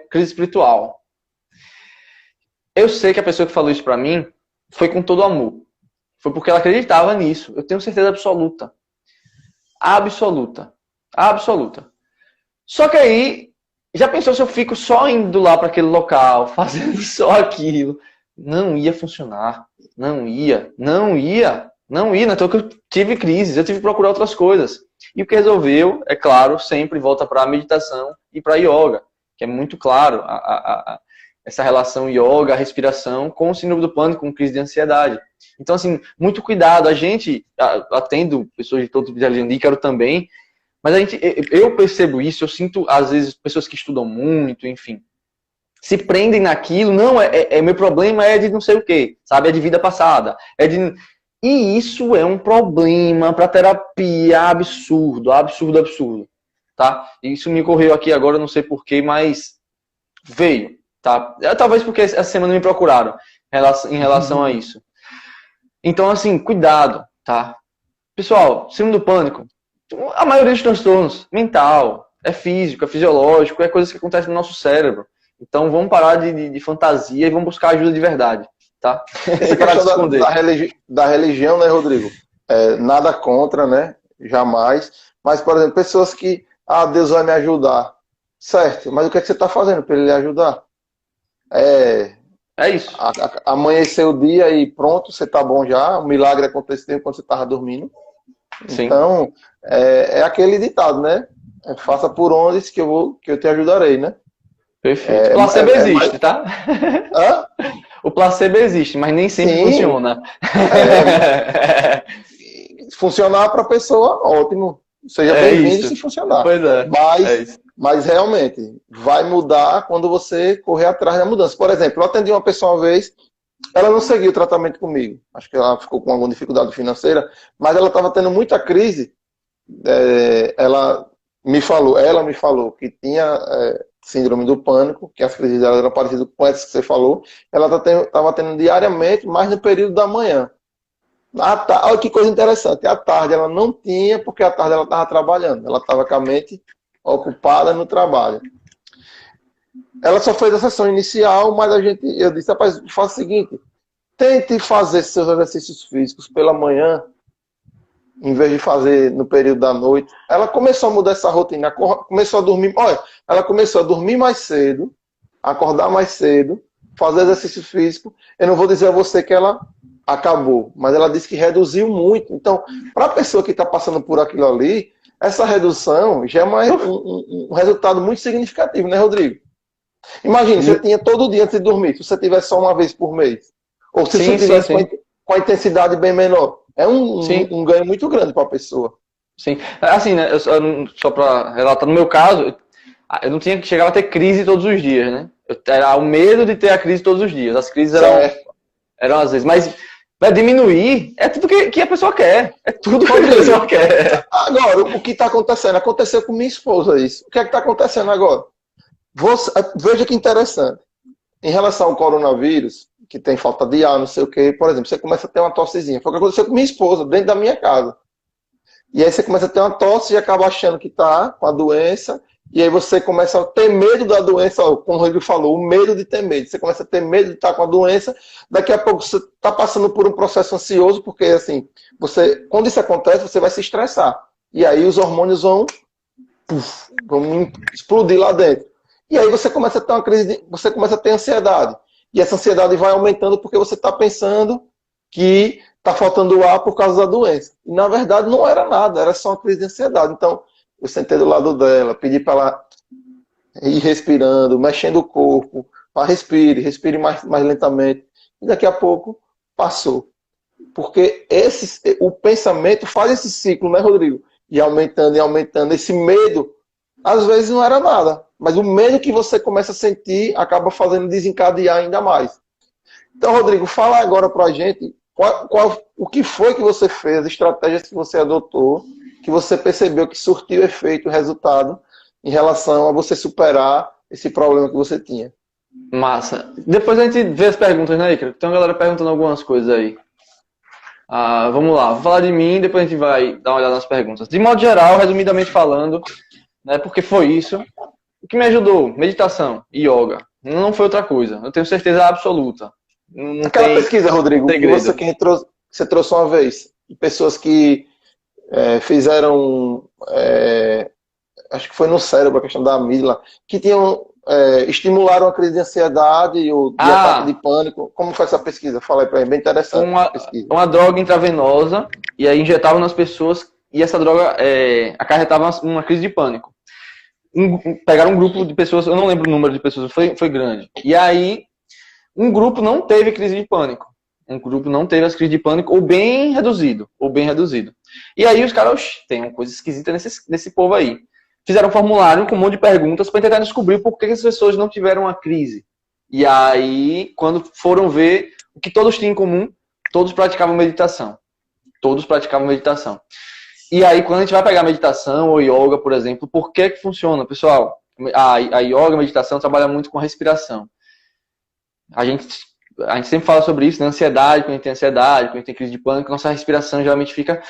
crise espiritual. Eu sei que a pessoa que falou isso pra mim foi com todo amor. Foi porque ela acreditava nisso. Eu tenho certeza absoluta. Absoluta. Absoluta. Só que aí, já pensou se eu fico só indo lá para aquele local, fazendo só aquilo? Não ia funcionar. Não ia. Então que eu tive crises, eu tive que procurar outras coisas. E o que resolveu, é claro, sempre volta para a meditação e para a yoga, que é muito claro essa relação yoga, respiração, com o síndrome do pânico, com crise de ansiedade. Então, assim, muito cuidado. A gente, atendo pessoas de todo tipo de religião, Ícaro também, mas eu percebo isso, eu sinto, às vezes, pessoas que estudam muito, enfim, se prendem naquilo, não, meu problema é de não sei o quê, sabe? É de vida passada, E isso é um problema para terapia absurdo, tá? Isso me ocorreu aqui agora, não sei porquê, mas veio, tá? Talvez porque essa semana me procuraram em relação a isso. Então, assim, cuidado, tá? Pessoal, síndrome do pânico, a maioria dos transtornos, mental, é físico, é fisiológico, é coisas que acontecem no nosso cérebro. Então, vamos parar de fantasia e vamos buscar ajuda de verdade. Tá? Essa questão da religião, né, Rodrigo? Nada contra, né? Jamais. Mas, por exemplo, pessoas que, Deus vai me ajudar. Certo, mas o que é que você está fazendo para ele lhe ajudar? É isso. Amanhecer o dia e pronto, você está bom já. O milagre aconteceu quando você estava dormindo. Sim. Então, é aquele ditado, né? Faça por onde que eu te ajudarei, né? Perfeito. O placebo existe, tá? Hã? O placebo existe, mas nem sempre funciona. Funcionar para a pessoa, ótimo. Seja bem-vindo se funcionar. Pois é. Mas realmente, vai mudar quando você correr atrás da mudança. Por exemplo, eu atendi uma pessoa uma vez, ela não seguiu o tratamento comigo. Acho que ela ficou com alguma dificuldade financeira, mas ela estava tendo muita crise. Ela me falou que tinha síndrome do pânico, que as crises dela eram parecidas com essas que você falou. Ela estava tendo diariamente, mas no período da manhã. Olha que coisa interessante. À tarde ela não tinha, porque à tarde ela estava trabalhando. Ela estava com a mente ocupada no trabalho. Ela só fez a sessão inicial, mas eu disse, rapaz, faça o seguinte, tente fazer seus exercícios físicos pela manhã, em vez de fazer no período da noite. Ela começou a mudar essa rotina, começou a dormir, ela começou a dormir mais cedo, acordar mais cedo, fazer exercício físico. Eu não vou dizer a você que ela acabou, mas ela disse que reduziu muito. Então, para a pessoa que está passando por aquilo ali, essa redução já é um resultado muito significativo, né, Rodrigo? Imagine, você tinha todo dia antes de dormir, se você tivesse só uma vez por mês. Ou se você tivesse com a intensidade bem menor. É um ganho muito grande para a pessoa. Sim. Assim, né, só para relatar, no meu caso, eu não tinha que chegar a ter crise todos os dias, né? Era o medo de ter a crise todos os dias. As crises eram às vezes. Mas para diminuir, é tudo que a pessoa quer. É tudo que a pessoa quer. Agora, o que está acontecendo? Aconteceu com minha esposa isso. O que é que está acontecendo agora? Veja que interessante. Em relação ao coronavírus, que tem falta de ar, não sei o quê, por exemplo, você começa a ter uma tossezinha. Foi o que aconteceu com minha esposa, dentro da minha casa. E aí você começa a ter uma tosse e acaba achando que está com a doença, e aí você começa a ter medo da doença, como o Rodrigo falou, o medo de ter medo. Você começa a ter medo de estar com a doença, daqui a pouco você está passando por um processo ansioso, porque assim, quando isso acontece, você vai se estressar. E aí os hormônios vão explodir lá dentro. E aí você começa a ter uma crise, você começa a ter ansiedade. E essa ansiedade vai aumentando porque você está pensando que tá faltando ar por causa da doença. E, na verdade, não era nada, era só uma crise de ansiedade. Então, eu sentei do lado dela, pedi para ela ir respirando, mexendo o corpo, para respire mais lentamente. E daqui a pouco, passou. Porque o pensamento faz esse ciclo, né, Rodrigo? E aumentando e aumentando. Esse medo, às vezes não era nada, mas o medo que você começa a sentir acaba fazendo desencadear ainda mais. Então, Rodrigo, fala agora pra gente o que foi que você fez, as estratégias que você adotou, que você percebeu que surtiu efeito, resultado, em relação a você superar esse problema que você tinha. Massa. Depois a gente vê as perguntas, né, Icaro? Tem uma galera perguntando algumas coisas aí. Vamos lá, vou falar de mim, depois a gente vai dar uma olhada nas perguntas. De modo geral, resumidamente falando, né, porque foi isso, o que me ajudou, meditação e yoga, não foi outra coisa, eu tenho certeza absoluta. Não Aquela tem pesquisa, Rodrigo, segredo. você trouxe uma vez, pessoas que fizeram, acho que foi no cérebro, a questão da amígdala, que estimularam a crise de ansiedade ou de ataque de pânico. Como foi essa pesquisa? Fala aí pra mim, bem interessante. Uma droga intravenosa, e aí injetavam nas pessoas, e essa droga acarretava uma crise de pânico. Pegaram um grupo de pessoas, eu não lembro o número de pessoas, foi grande. E aí, um grupo não teve crise de pânico. Um grupo não teve as crises de pânico, ou bem reduzido. E aí os caras, tem uma coisa esquisita nesse povo aí. Fizeram um formulário com um monte de perguntas para tentar descobrir por que as pessoas não tiveram a crise. E aí, quando foram ver o que todos tinham em comum, todos praticavam meditação. E aí, quando a gente vai pegar meditação ou yoga, por exemplo, por que funciona? Pessoal, a yoga, a meditação, trabalha muito com respiração. A gente sempre fala sobre isso, né? Ansiedade, quando a gente tem ansiedade, quando a gente tem crise de pânico, nossa respiração geralmente fica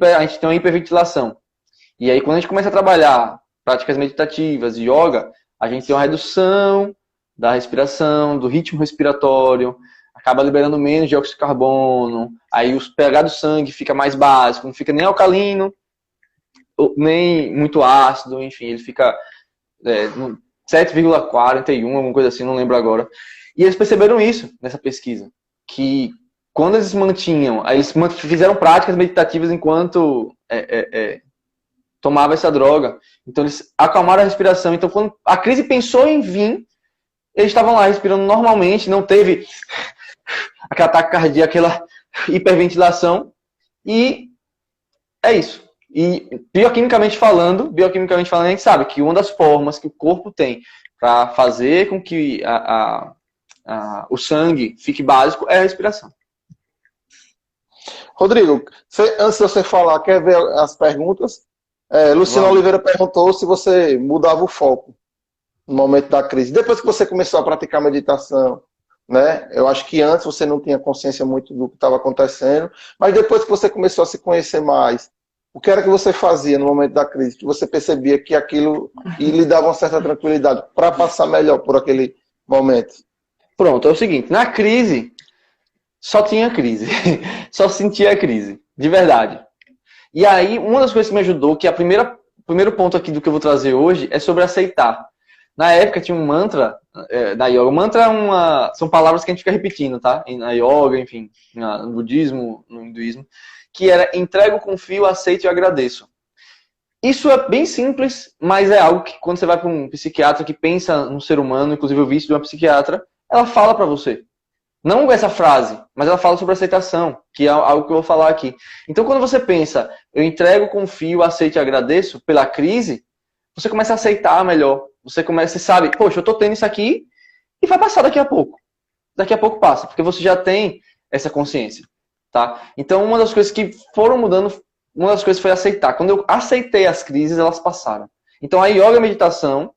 a gente tem uma hiperventilação. E aí, quando a gente começa a trabalhar práticas meditativas e yoga, a gente tem uma redução da respiração, do ritmo respiratório, acaba liberando menos dióxido de carbono, aí o pH do sangue fica mais básico, não fica nem alcalino, nem muito ácido, enfim, ele fica 7,41, alguma coisa assim, não lembro agora. E eles perceberam isso nessa pesquisa, que quando eles fizeram práticas meditativas enquanto tomava essa droga, então eles acalmaram a respiração. Então, quando a crise pensou em vir, eles estavam lá respirando normalmente, não teve aquele ataque cardíaco, aquela hiperventilação, e é isso. E bioquimicamente falando, a gente sabe que uma das formas que o corpo tem para fazer com que o sangue fique básico é a respiração. Rodrigo, antes de você falar, quer ver as perguntas? Luciano Oliveira perguntou se você mudava o foco no momento da crise. Depois que você começou a praticar meditação, né? Eu acho que antes você não tinha consciência muito do que estava acontecendo, mas depois que você começou a se conhecer mais, o que era que você fazia no momento da crise? Que você percebia que aquilo lhe dava uma certa tranquilidade para passar melhor por aquele momento? Pronto, é o seguinte, na crise, só tinha crise. Só sentia a crise, de verdade. E aí, uma das coisas que me ajudou, que o primeiro ponto aqui do que eu vou trazer hoje, é sobre aceitar. Na época tinha um mantra na yoga. Mantra são palavras que a gente fica repetindo, tá? Na yoga, enfim, no budismo, no hinduísmo, que era entrego, confio, aceito e agradeço. Isso é bem simples, mas é algo que quando você vai para um psiquiatra que pensa no ser humano, inclusive eu vi isso de uma psiquiatra, ela fala para você. Não essa frase, mas ela fala sobre aceitação, que é algo que eu vou falar aqui. Então, quando você pensa, eu entrego, confio, aceito e agradeço pela crise, você começa a aceitar melhor. Você sabe, poxa, eu tô tendo isso aqui e vai passar daqui a pouco. Daqui a pouco passa, porque você já tem essa consciência, tá? Então, uma das coisas que foram mudando, uma das coisas foi aceitar. Quando eu aceitei as crises, elas passaram. Então, a yoga e a meditação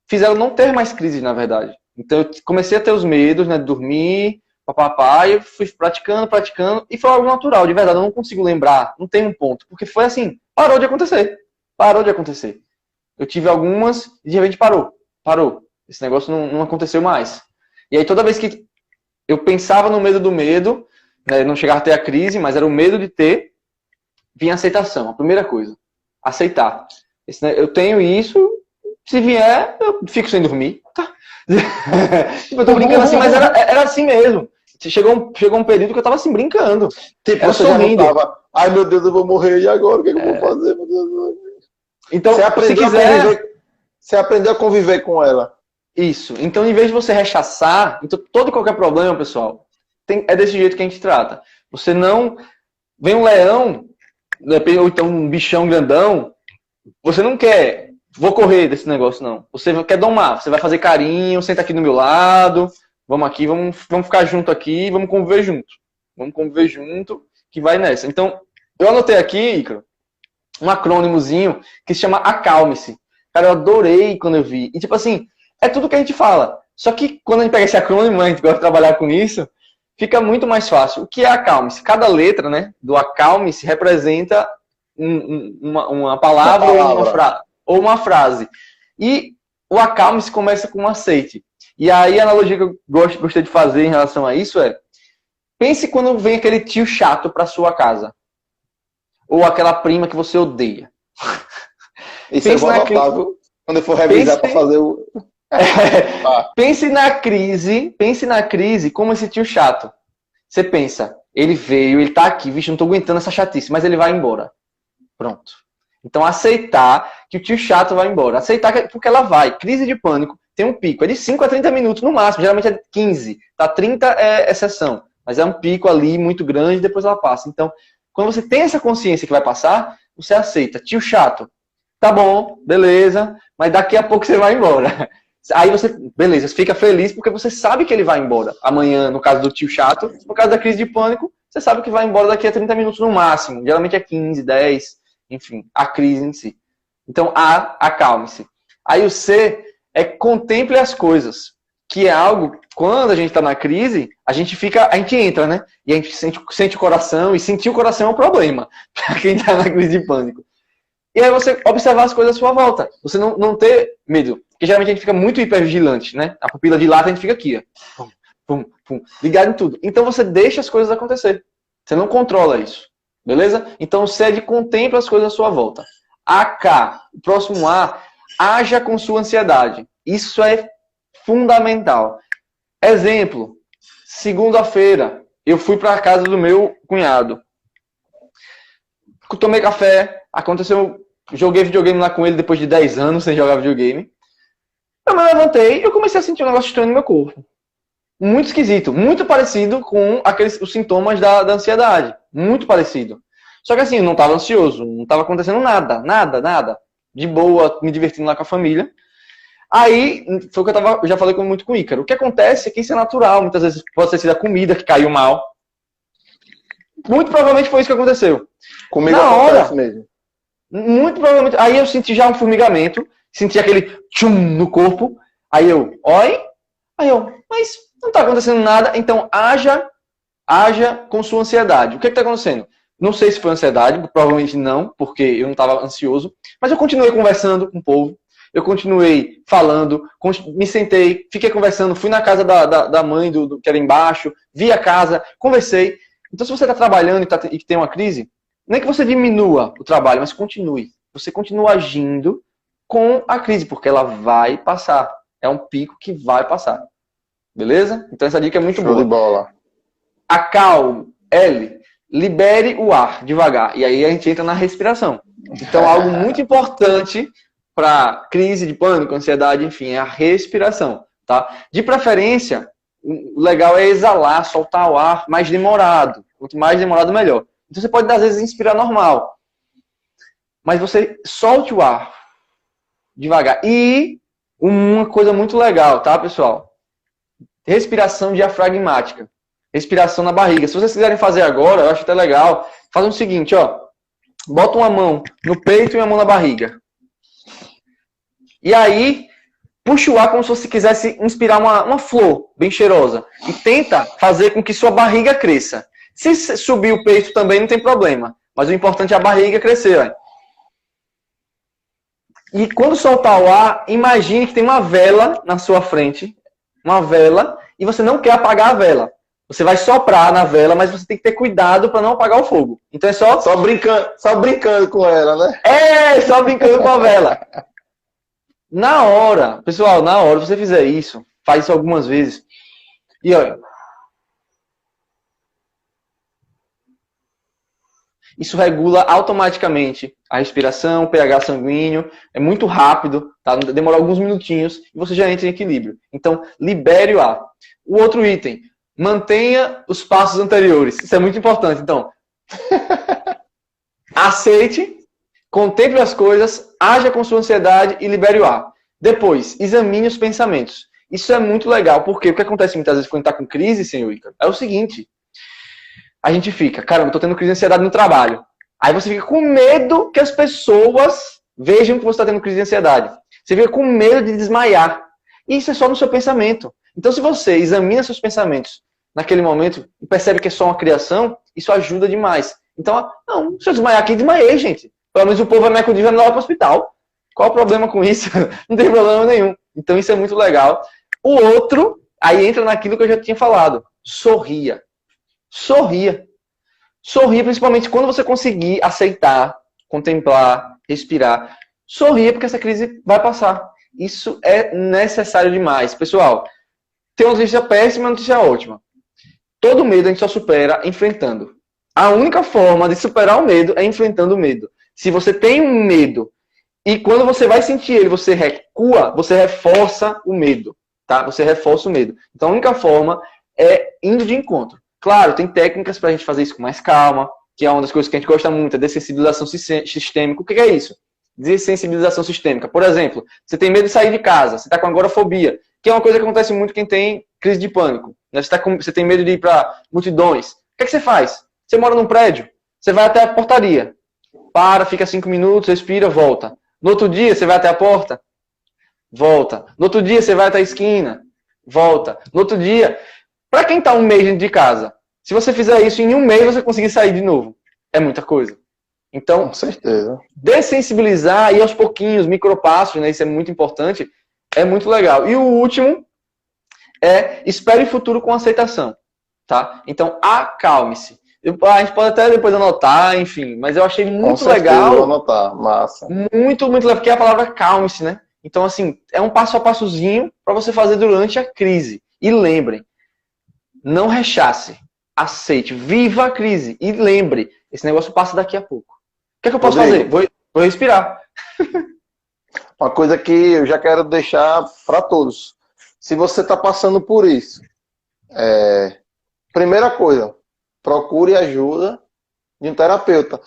fizeram não ter mais crises, na verdade. Então, eu comecei a ter os medos, né, de dormir, papapá, e eu fui praticando, e foi algo natural, de verdade, eu não consigo lembrar, não tem um ponto, porque foi assim, parou de acontecer. Eu tive algumas e de repente parou. Esse negócio não aconteceu mais. E aí, toda vez que eu pensava no medo do medo, né, não chegava a ter a crise, mas era o medo de ter, vinha a aceitação, a primeira coisa, aceitar. Eu tenho isso, se vier, eu fico sem dormir, tá? Tipo, eu tô brincando assim, mas era assim mesmo. chegou um período que eu tava assim, brincando. Tipo, Era você já não sorrindo. tava, ai meu Deus, eu vou morrer, e agora? O que é que eu vou fazer, meu Deus? Então, Você se aprendeu a quiser... conviver, você aprendeu a conviver com ela. Isso. Então, em vez de você rechaçar, então, todo e qualquer problema, pessoal, é desse jeito que a gente trata. Você não... Vem um leão, ou então um bichão grandão, você não quer, vou correr desse negócio, não. Você quer domar, você vai fazer carinho, senta aqui do meu lado, vamos aqui, vamos ficar junto aqui, vamos conviver junto. Vamos conviver junto, que vai nessa. Então, eu anotei aqui, Ícaro, um acrônimozinho que se chama Acalme-se. Cara, eu adorei quando eu vi. E tipo assim, é tudo que a gente fala. Só que quando a gente pega esse acrônimo, a gente gosta de trabalhar com isso, fica muito mais fácil. O que é Acalme-se? Cada letra, né, do Acalme-se representa uma palavra ou uma frase. E o Acalme-se começa com um aceite. E aí a analogia que eu gostei de fazer em relação a isso é: pense quando vem aquele tio chato para sua casa. Ou aquela prima que você odeia. Isso é notável quando eu for revisar para fazer o... Pense na crise como esse tio chato. Você pensa, ele veio, ele tá aqui, vixe, não tô aguentando essa chatice, mas ele vai embora. Pronto. Então aceitar que o tio chato vai embora. Aceitar porque ela vai. Crise de pânico tem um pico. É de 5 a 30 minutos no máximo. Geralmente é 15. Tá? 30 é exceção. Mas é um pico ali muito grande e depois ela passa. Então, quando você tem essa consciência que vai passar, você aceita. Tio chato, tá bom, beleza, mas daqui a pouco você vai embora. Aí você, beleza, fica feliz porque você sabe que ele vai embora. Amanhã, no caso do tio chato, no caso da crise de pânico, você sabe que vai embora daqui a 30 minutos no máximo. Geralmente é 15, 10, enfim, a crise em si. Então, acalme-se. Aí o C é contemple as coisas, que é algo, quando a gente está na crise, a gente entra, né? E a gente sente o coração, e sentir o coração é um problema para quem está na crise de pânico. E aí você observar as coisas à sua volta. Você não ter medo. Porque geralmente a gente fica muito hipervigilante, né? A pupila dilata, a gente fica aqui, ó. Pum, pum, pum, ligado em tudo. Então você deixa as coisas acontecer. Você não controla isso. Beleza? Então o C é de contempla as coisas à sua volta. AK, o próximo A, haja com sua ansiedade. Isso é fundamental. Exemplo, segunda-feira, eu fui para a casa do meu cunhado. Tomei café, aconteceu, joguei videogame lá com ele depois de 10 anos sem jogar videogame. Eu me levantei e eu comecei a sentir um negócio estranho no meu corpo. Muito esquisito, muito parecido com os sintomas da ansiedade. Muito parecido. Só que assim, eu não estava ansioso, não estava acontecendo nada. De boa, me divertindo lá com a família. Aí, foi o que eu já falei muito com o Ícaro. O que acontece é que isso é natural. Muitas vezes pode ter sido a comida que caiu mal. Muito provavelmente foi isso que aconteceu. Comigo acontece mesmo. Muito provavelmente. Aí eu senti já um formigamento. Senti aquele tchum no corpo. Aí eu, oi? Aí eu, mas não está acontecendo nada. Então, haja com sua ansiedade. O que está acontecendo? Não sei se foi ansiedade, provavelmente não, porque eu não estava ansioso. Mas eu continuei conversando com o povo. Eu continuei falando, me sentei, fiquei conversando, fui na casa da mãe que era embaixo, vi a casa, conversei. Então, se você está trabalhando e tem uma crise, nem que você diminua o trabalho, mas continue. Você continua agindo com a crise, porque ela vai passar. É um pico que vai passar. Beleza? Então, essa dica é muito boa. Show de bola. Acalme, L, libere o ar devagar. E aí a gente entra na respiração. Então, algo muito importante para crise de pânico, ansiedade, enfim, é a respiração, tá? De preferência, o legal é exalar, soltar o ar mais demorado. Quanto mais demorado, melhor. Então você pode, às vezes, inspirar normal. Mas você solte o ar devagar. E uma coisa muito legal, tá, pessoal? Respiração diafragmática. Respiração na barriga. Se vocês quiserem fazer agora, eu acho até legal. Faz o seguinte, ó. Bota uma mão no peito e uma mão na barriga. E aí, puxa o ar como se você quisesse inspirar uma flor bem cheirosa. E tenta fazer com que sua barriga cresça. Se subir o peito também não tem problema. Mas o importante é a barriga crescer. Ó. E quando soltar o ar, imagine que tem uma vela na sua frente. Uma vela. E você não quer apagar a vela. Você vai soprar na vela, mas você tem que ter cuidado para não apagar o fogo. Então é só brincando com ela, né? Só brincando com a vela. Na hora, pessoal, se você fizer isso, faz isso algumas vezes. E olha, Isso regula automaticamente a respiração, o pH sanguíneo, é muito rápido, tá? Demora alguns minutinhos e você já entra em equilíbrio. Então, libere o ar. O outro item, mantenha os passos anteriores. Isso é muito importante. Então, aceite, contemple as coisas, haja com sua ansiedade e libere o ar. Depois, examine os pensamentos. Isso é muito legal, porque o que acontece muitas vezes quando está com crise, senhor Ícaro, é o seguinte: a gente fica, caramba, eu tô tendo crise de ansiedade no trabalho. Aí você fica com medo que as pessoas vejam que você está tendo crise de ansiedade. Você fica com medo de desmaiar. E isso é só no seu pensamento. Então, se você examina seus pensamentos naquele momento e percebe que é só uma criação, isso ajuda demais. Então, não, se eu desmaiar aqui, desmaiei, gente. Pelo menos o povo vai me acudir e vai me levar para o hospital. Qual o problema com isso? Não tem problema nenhum. Então, isso é muito legal. O outro, aí entra naquilo que eu já tinha falado. Sorria. Sorria. Sorria, principalmente quando você conseguir aceitar, contemplar, respirar. Sorria, porque essa crise vai passar. Isso é necessário demais. Pessoal, tem uma notícia péssima e uma notícia ótima. Todo medo a gente só supera enfrentando. A única forma de superar o medo é enfrentando o medo. Se você tem um medo e quando você vai sentir ele, você recua, você reforça o medo. Tá? Você reforça o medo. Então a única forma é indo de encontro. Claro, tem técnicas para a gente fazer isso com mais calma, que é uma das coisas que a gente gosta muito, é dessensibilização sistêmica. O que é isso? Dessensibilização sistêmica. Por exemplo, você tem medo de sair de casa, você está com agorafobia, que é uma coisa que acontece muito quem tem crise de pânico. Você tem medo de ir para multidões. O que você faz? Você mora num prédio, você vai até a portaria, para, fica 5 minutos, respira, volta. No outro dia, você vai até a porta, volta. No outro dia, você vai até a esquina, volta. No outro dia... Para quem está um mês dentro de casa, se você fizer isso em um mês, você conseguir sair de novo. É muita coisa. Então, com certeza, dessensibilizar e aos pouquinhos, micropassos, né? Isso é muito importante, é muito legal. E o último é espere o futuro com aceitação. Tá? Então, acalme-se. A gente pode até depois anotar, enfim, mas eu achei muito legal. Vou anotar, massa. Muito legal, porque é a palavra calme-se, né? Então, assim, é um passo a passozinho para você fazer durante a crise. E lembrem, não rechace, aceite, viva a crise e lembre, esse negócio passa daqui a pouco. O que é que eu posso fazer? Vou respirar. Uma coisa que eu já quero deixar para todos. Se você está passando por isso, primeira coisa, procure ajuda de um terapeuta.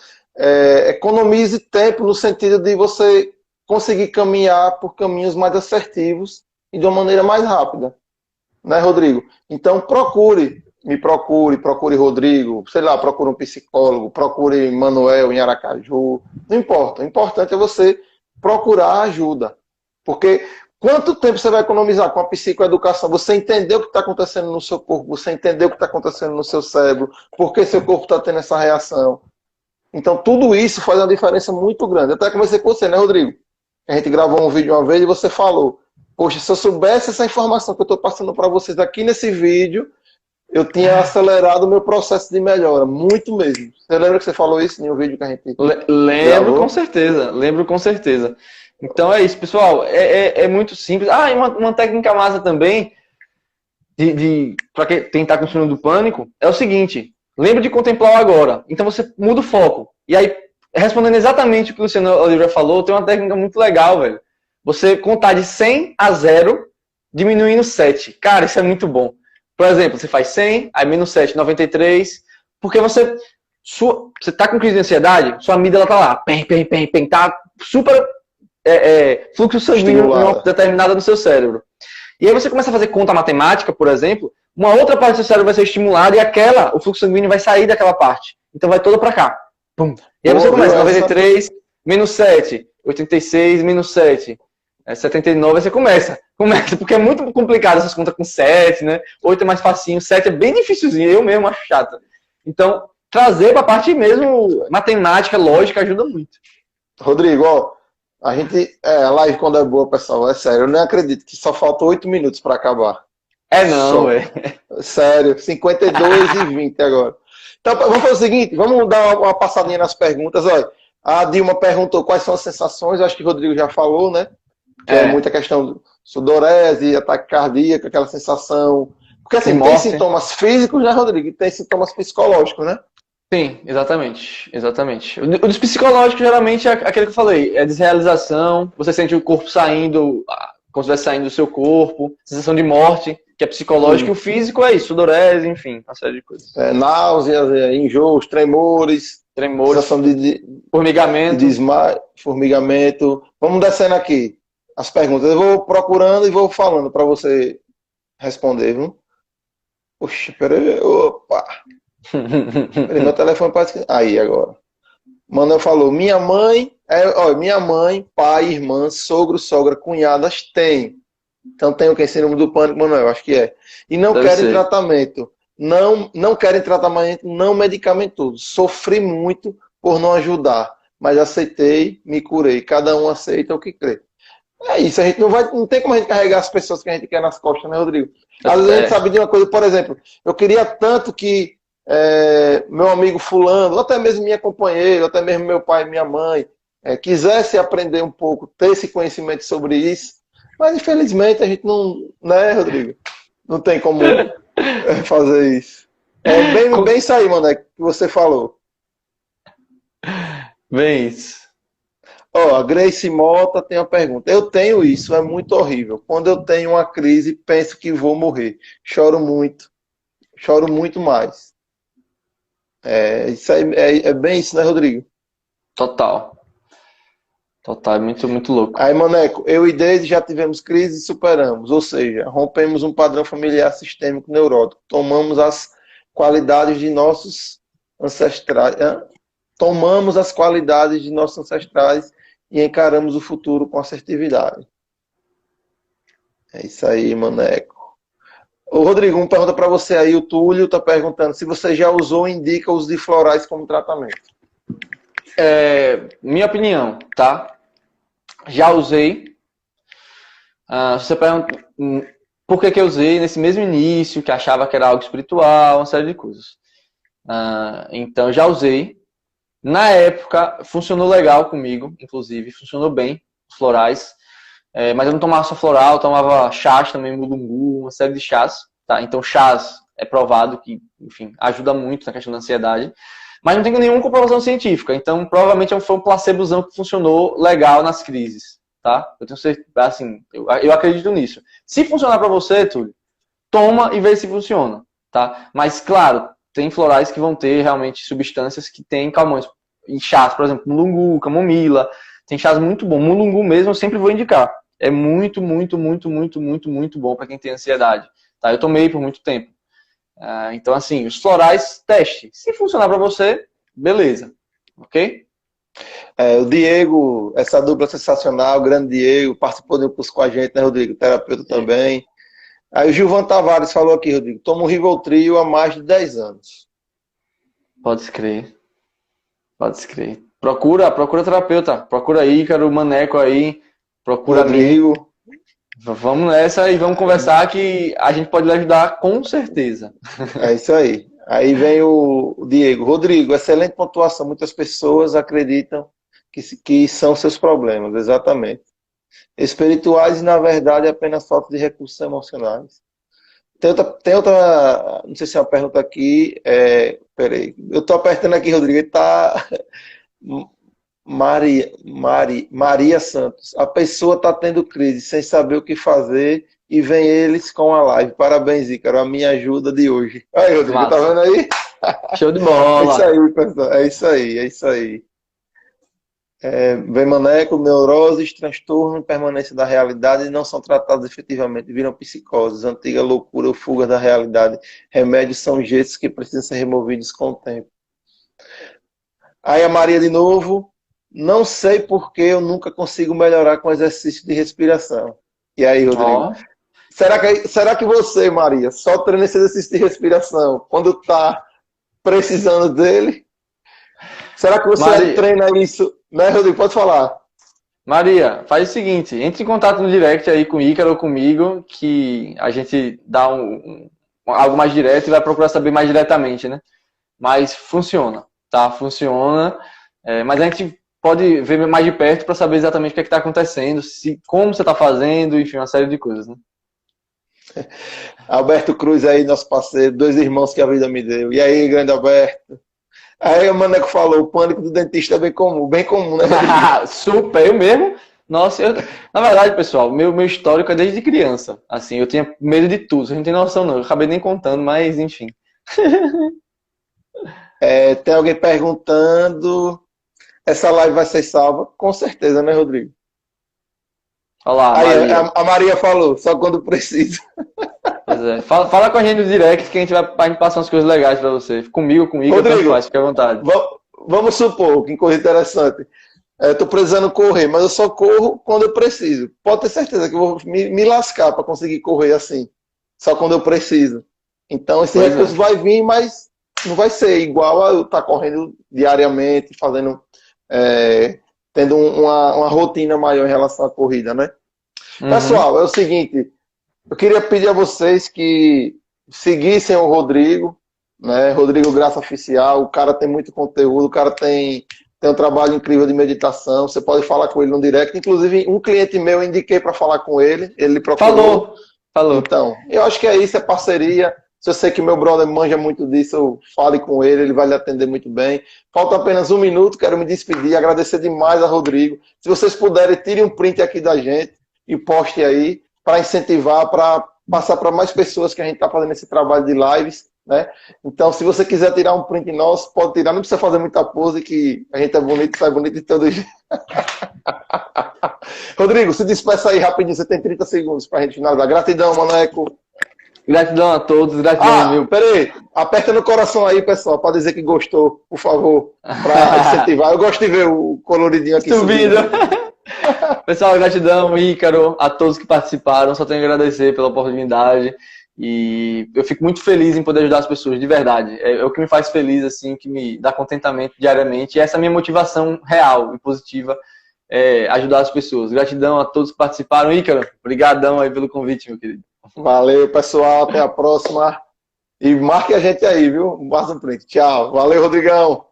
Economize tempo no sentido de você conseguir caminhar por caminhos mais assertivos e de uma maneira mais rápida. Né, Rodrigo? Então me procure Rodrigo, sei lá, procure um psicólogo, procure Manuel em Aracaju, não importa. O importante é você procurar ajuda. Porque quanto tempo você vai economizar com a psicoeducação? Você entender o que está acontecendo no seu corpo, você entender o que está acontecendo no seu cérebro, por que seu corpo está tendo essa reação. Então tudo isso faz uma diferença muito grande. Até comecei com você, né, Rodrigo? A gente gravou um vídeo uma vez e você falou: poxa, se eu soubesse essa informação que eu estou passando para vocês aqui nesse vídeo, eu tinha acelerado o meu processo de melhora, muito mesmo. Você lembra que você falou isso em um vídeo que a gente Lembro com certeza, lembro com certeza. Então é isso, pessoal, é muito simples. Ah, e uma técnica massa também, para quem está com síndrome do pânico, é o seguinte: lembre de contemplar o agora. Então você muda o foco. E aí, respondendo exatamente o que o Luciano Oliveira falou, tem uma técnica muito legal, velho. Você contar de 100 a 0, diminuindo 7. Cara, isso é muito bom. Por exemplo, você faz 100, aí menos 7, 93. Porque você tá com crise de ansiedade, sua amígdala tá lá. Tá super fluxo sanguíneo determinado no seu cérebro. E aí você começa a fazer conta matemática, por exemplo, uma outra parte do seu cérebro vai ser estimulada e o fluxo sanguíneo vai sair daquela parte. Então vai toda para cá. Pum. E aí você começa 93, menos 7, 86, menos 7. 79, aí você começa, porque é muito complicado essas contas com 7, né? 8 é mais facinho, 7 é bem dificilzinho, eu mesmo acho chato. Então, trazer para a parte mesmo matemática, lógica, ajuda muito. Rodrigo, ó, a live quando é boa, pessoal, é sério, eu nem acredito que só faltam 8 minutos para acabar. Não, velho. Sério, 52 e 20 agora. Então, vamos fazer o seguinte, vamos dar uma passadinha nas perguntas. Olha, a Dilma perguntou quais são as sensações, eu acho que o Rodrigo já falou, né? Que é muita questão de sudorese, ataque cardíaco, aquela sensação. Porque assim, tem sintomas físicos, né, Rodrigo? E tem sintomas psicológicos, né? Sim, exatamente, exatamente. O dos psicológicos, geralmente, é aquele que eu falei, é desrealização, você sente o corpo saindo, como se estivesse saindo do seu corpo, sensação de morte, que é psicológico, e o Sim. físico é isso, sudorese, enfim, uma série de coisas. Náuseas, enjoos, tremores, Tremores, sensação de formigamento, desmaio, formigamento. Vamos descendo aqui as perguntas. Eu vou procurando e vou falando para você responder, viu? Oxe, peraí. Opa! Peraí, meu telefone parece que. Aí, agora. Manuel falou: minha mãe, pai, irmã, sogro, sogra, cunhadas têm. Então tem o que? Síndrome do pânico, Manuel, acho que é. E não deve querem ser. tratamento. Não querem tratamento não medicamentoso. Sofri muito por não ajudar, mas aceitei, me curei. Cada um aceita o que crê. É isso, a gente não tem como a gente carregar as pessoas que a gente quer nas costas, né, Rodrigo? Às vezes a gente É, sabe de uma coisa, por exemplo, eu queria tanto que meu amigo fulano, ou até mesmo minha companheira, ou até mesmo meu pai e minha mãe, quisesse aprender um pouco, ter esse conhecimento sobre isso, mas infelizmente a gente não, né, Rodrigo? Não tem como fazer isso. É bem, com- bem isso aí, mano, que você falou. bem isso. Ó, a Grace Mota tem uma pergunta. Eu tenho isso, é muito horrível. Quando eu tenho uma crise, penso que vou morrer. Choro muito mais. Isso aí, é bem isso, né, Rodrigo? Total. Total, é muito, muito louco. Aí, Maneco, eu e Deise já tivemos crise e superamos, ou seja, rompemos um padrão familiar sistêmico neurótico, tomamos as qualidades de nossos ancestrais, tomamos as qualidades de nossos ancestrais e encaramos o futuro com assertividade. É isso aí, Maneco. Ô, Rodrigo, uma pergunta para você aí. O Túlio está perguntando se você já usou ou indica os de florais como tratamento. Minha opinião, tá? Já usei. Se você pergunta por que que eu usei nesse mesmo início, que achava que era algo espiritual, uma série de coisas. Então, já usei. Na época, funcionou legal comigo, inclusive, funcionou bem, os florais. Mas eu não tomava só floral, eu tomava chás também, mulungu, uma série de chás. Tá? Então, chás é provado que, enfim, ajuda muito na questão da ansiedade. Mas não tem nenhuma comprovação científica. Então, provavelmente foi um placebozão que funcionou legal nas crises. Tá? Eu tenho certeza, assim, eu acredito nisso. Se funcionar para você, Túlio, toma e vê se funciona. Tá? Mas, claro, tem florais que vão ter realmente substâncias que têm calmantes. E chás, por exemplo, mulungu, camomila. Tem chás muito bons. Mulungu mesmo eu sempre vou indicar. É muito, muito, muito, muito, muito, muito bom para quem tem ansiedade. Tá? Eu tomei por muito tempo. Então, assim, os florais, teste. Se funcionar para você, beleza. Ok? O Diego, essa dupla sensacional, o grande Diego, participou de um curso com a gente, né, Rodrigo? Terapeuta também. Aí o Gilvan Tavares falou aqui, Rodrigo, toma um Rivotril há mais de 10 anos. Pode escrever. Pode escrever. Procura terapeuta. Procura Ícaro, Maneco aí. Procura mim. Rodrigo, Vamos nessa e vamos conversar que a gente pode lhe ajudar com certeza. é isso aí. Aí vem o Diego. Rodrigo, excelente pontuação. Muitas pessoas acreditam que são seus problemas, exatamente. Espirituais e, na verdade, é apenas falta de recursos emocionais. Tem outra, não sei se é uma pergunta aqui. Peraí, eu estou apertando aqui, Rodrigo. Ele tá. Maria Santos. A pessoa está tendo crise sem saber o que fazer e vem eles com a live. Parabéns, Ícaro, a minha ajuda de hoje. Aí, Rodrigo, tá Massa. vendo aí? Show de É isso bola. aí, pessoal. É isso aí, é isso aí. Vem Maneco, neuroses, transtorno, permanência da realidade não são tratados efetivamente, viram psicoses, antiga loucura ou fuga da realidade. Remédios são gestos que precisam ser removidos com o tempo. Aí a Maria de novo, não sei por que eu nunca consigo melhorar com exercício de respiração. E aí, Rodrigo? Ó, Será que você, Maria, só treina esse exercício de respiração quando está precisando dele? Será que você Maria, treina isso? Né, Rodrigo? Pode falar. Maria, faz o seguinte, entre em contato no direct aí com o Ícaro ou comigo, que a gente dá algo mais direto e vai procurar saber mais diretamente, né? Mas funciona, tá? Funciona. Mas a gente pode ver mais de perto para saber exatamente o que está acontecendo, como você está fazendo, enfim, uma série de coisas, né? Alberto Cruz aí, nosso parceiro, dois irmãos que a vida me deu. E aí, grande Alberto? Aí o Maneco falou, o pânico do dentista é bem comum, né, Rodrigo? Super, eu mesmo. Nossa, na verdade, pessoal, meu histórico é desde criança. Assim, eu tinha medo de tudo, vocês não tem noção não. Eu acabei nem contando, mas enfim. Tem alguém perguntando, essa live vai ser salva? Com certeza, né, Rodrigo? Olá, Aí Maria. a Maria falou, só quando precisa. Pois é. Fala com a gente no direct que a gente passa umas coisas legais pra você. Comigo, com o Ica, tanto Rodrigo, faz, fique à vontade. vamos supor, que coisa interessante. Estou precisando correr, mas eu só corro quando eu preciso. Pode ter certeza que eu vou me lascar para conseguir correr assim, só quando eu preciso. Então esse Pois recurso é. vai vir, mas não vai ser igual a eu estar correndo diariamente, fazendo, tendo uma rotina maior em relação à corrida, né? Uhum. Pessoal, é o seguinte, eu queria pedir a vocês que seguissem o Rodrigo, né? Rodrigo Graça Oficial, o cara tem muito conteúdo, o cara tem um trabalho incrível de meditação. Você pode falar com ele no direct. Inclusive, um cliente meu eu indiquei para falar com ele, ele procurou. Falou. Falou. Então, eu acho que é isso, é parceria. Se eu sei que meu brother manja muito disso, eu fale com ele, ele vai lhe atender muito bem. Falta apenas um minuto, quero me despedir, agradecer demais a Rodrigo. Se vocês puderem, tirem um print aqui da gente e poste aí para incentivar, para passar para mais pessoas que a gente está fazendo esse trabalho de lives, né? Então, se você quiser tirar um print nosso, pode tirar, não precisa fazer muita pose, que a gente é bonito, sai bonito de todo jeito. Rodrigo, se despeça aí rapidinho, você tem 30 segundos para a gente finalizar. Gratidão, Maneco. Gratidão a todos, gratidão, Ah, meu. peraí, aperta no coração aí, pessoal, para dizer que gostou, por favor, para incentivar. Eu gosto de ver o coloridinho aqui Subindo. subindo. Pessoal, gratidão, Ícaro, a todos que participaram. Só tenho a agradecer pela oportunidade. E eu fico muito feliz em poder ajudar as pessoas, de verdade. É o que me faz feliz, assim, que me dá contentamento diariamente. E essa é a minha motivação real e positiva, ajudar as pessoas. Gratidão a todos que participaram. Ícaro, obrigadão aí pelo convite, meu querido. Valeu, pessoal, até a próxima. E marque a gente aí, viu? Um print. Tchau. Valeu, Rodrigão.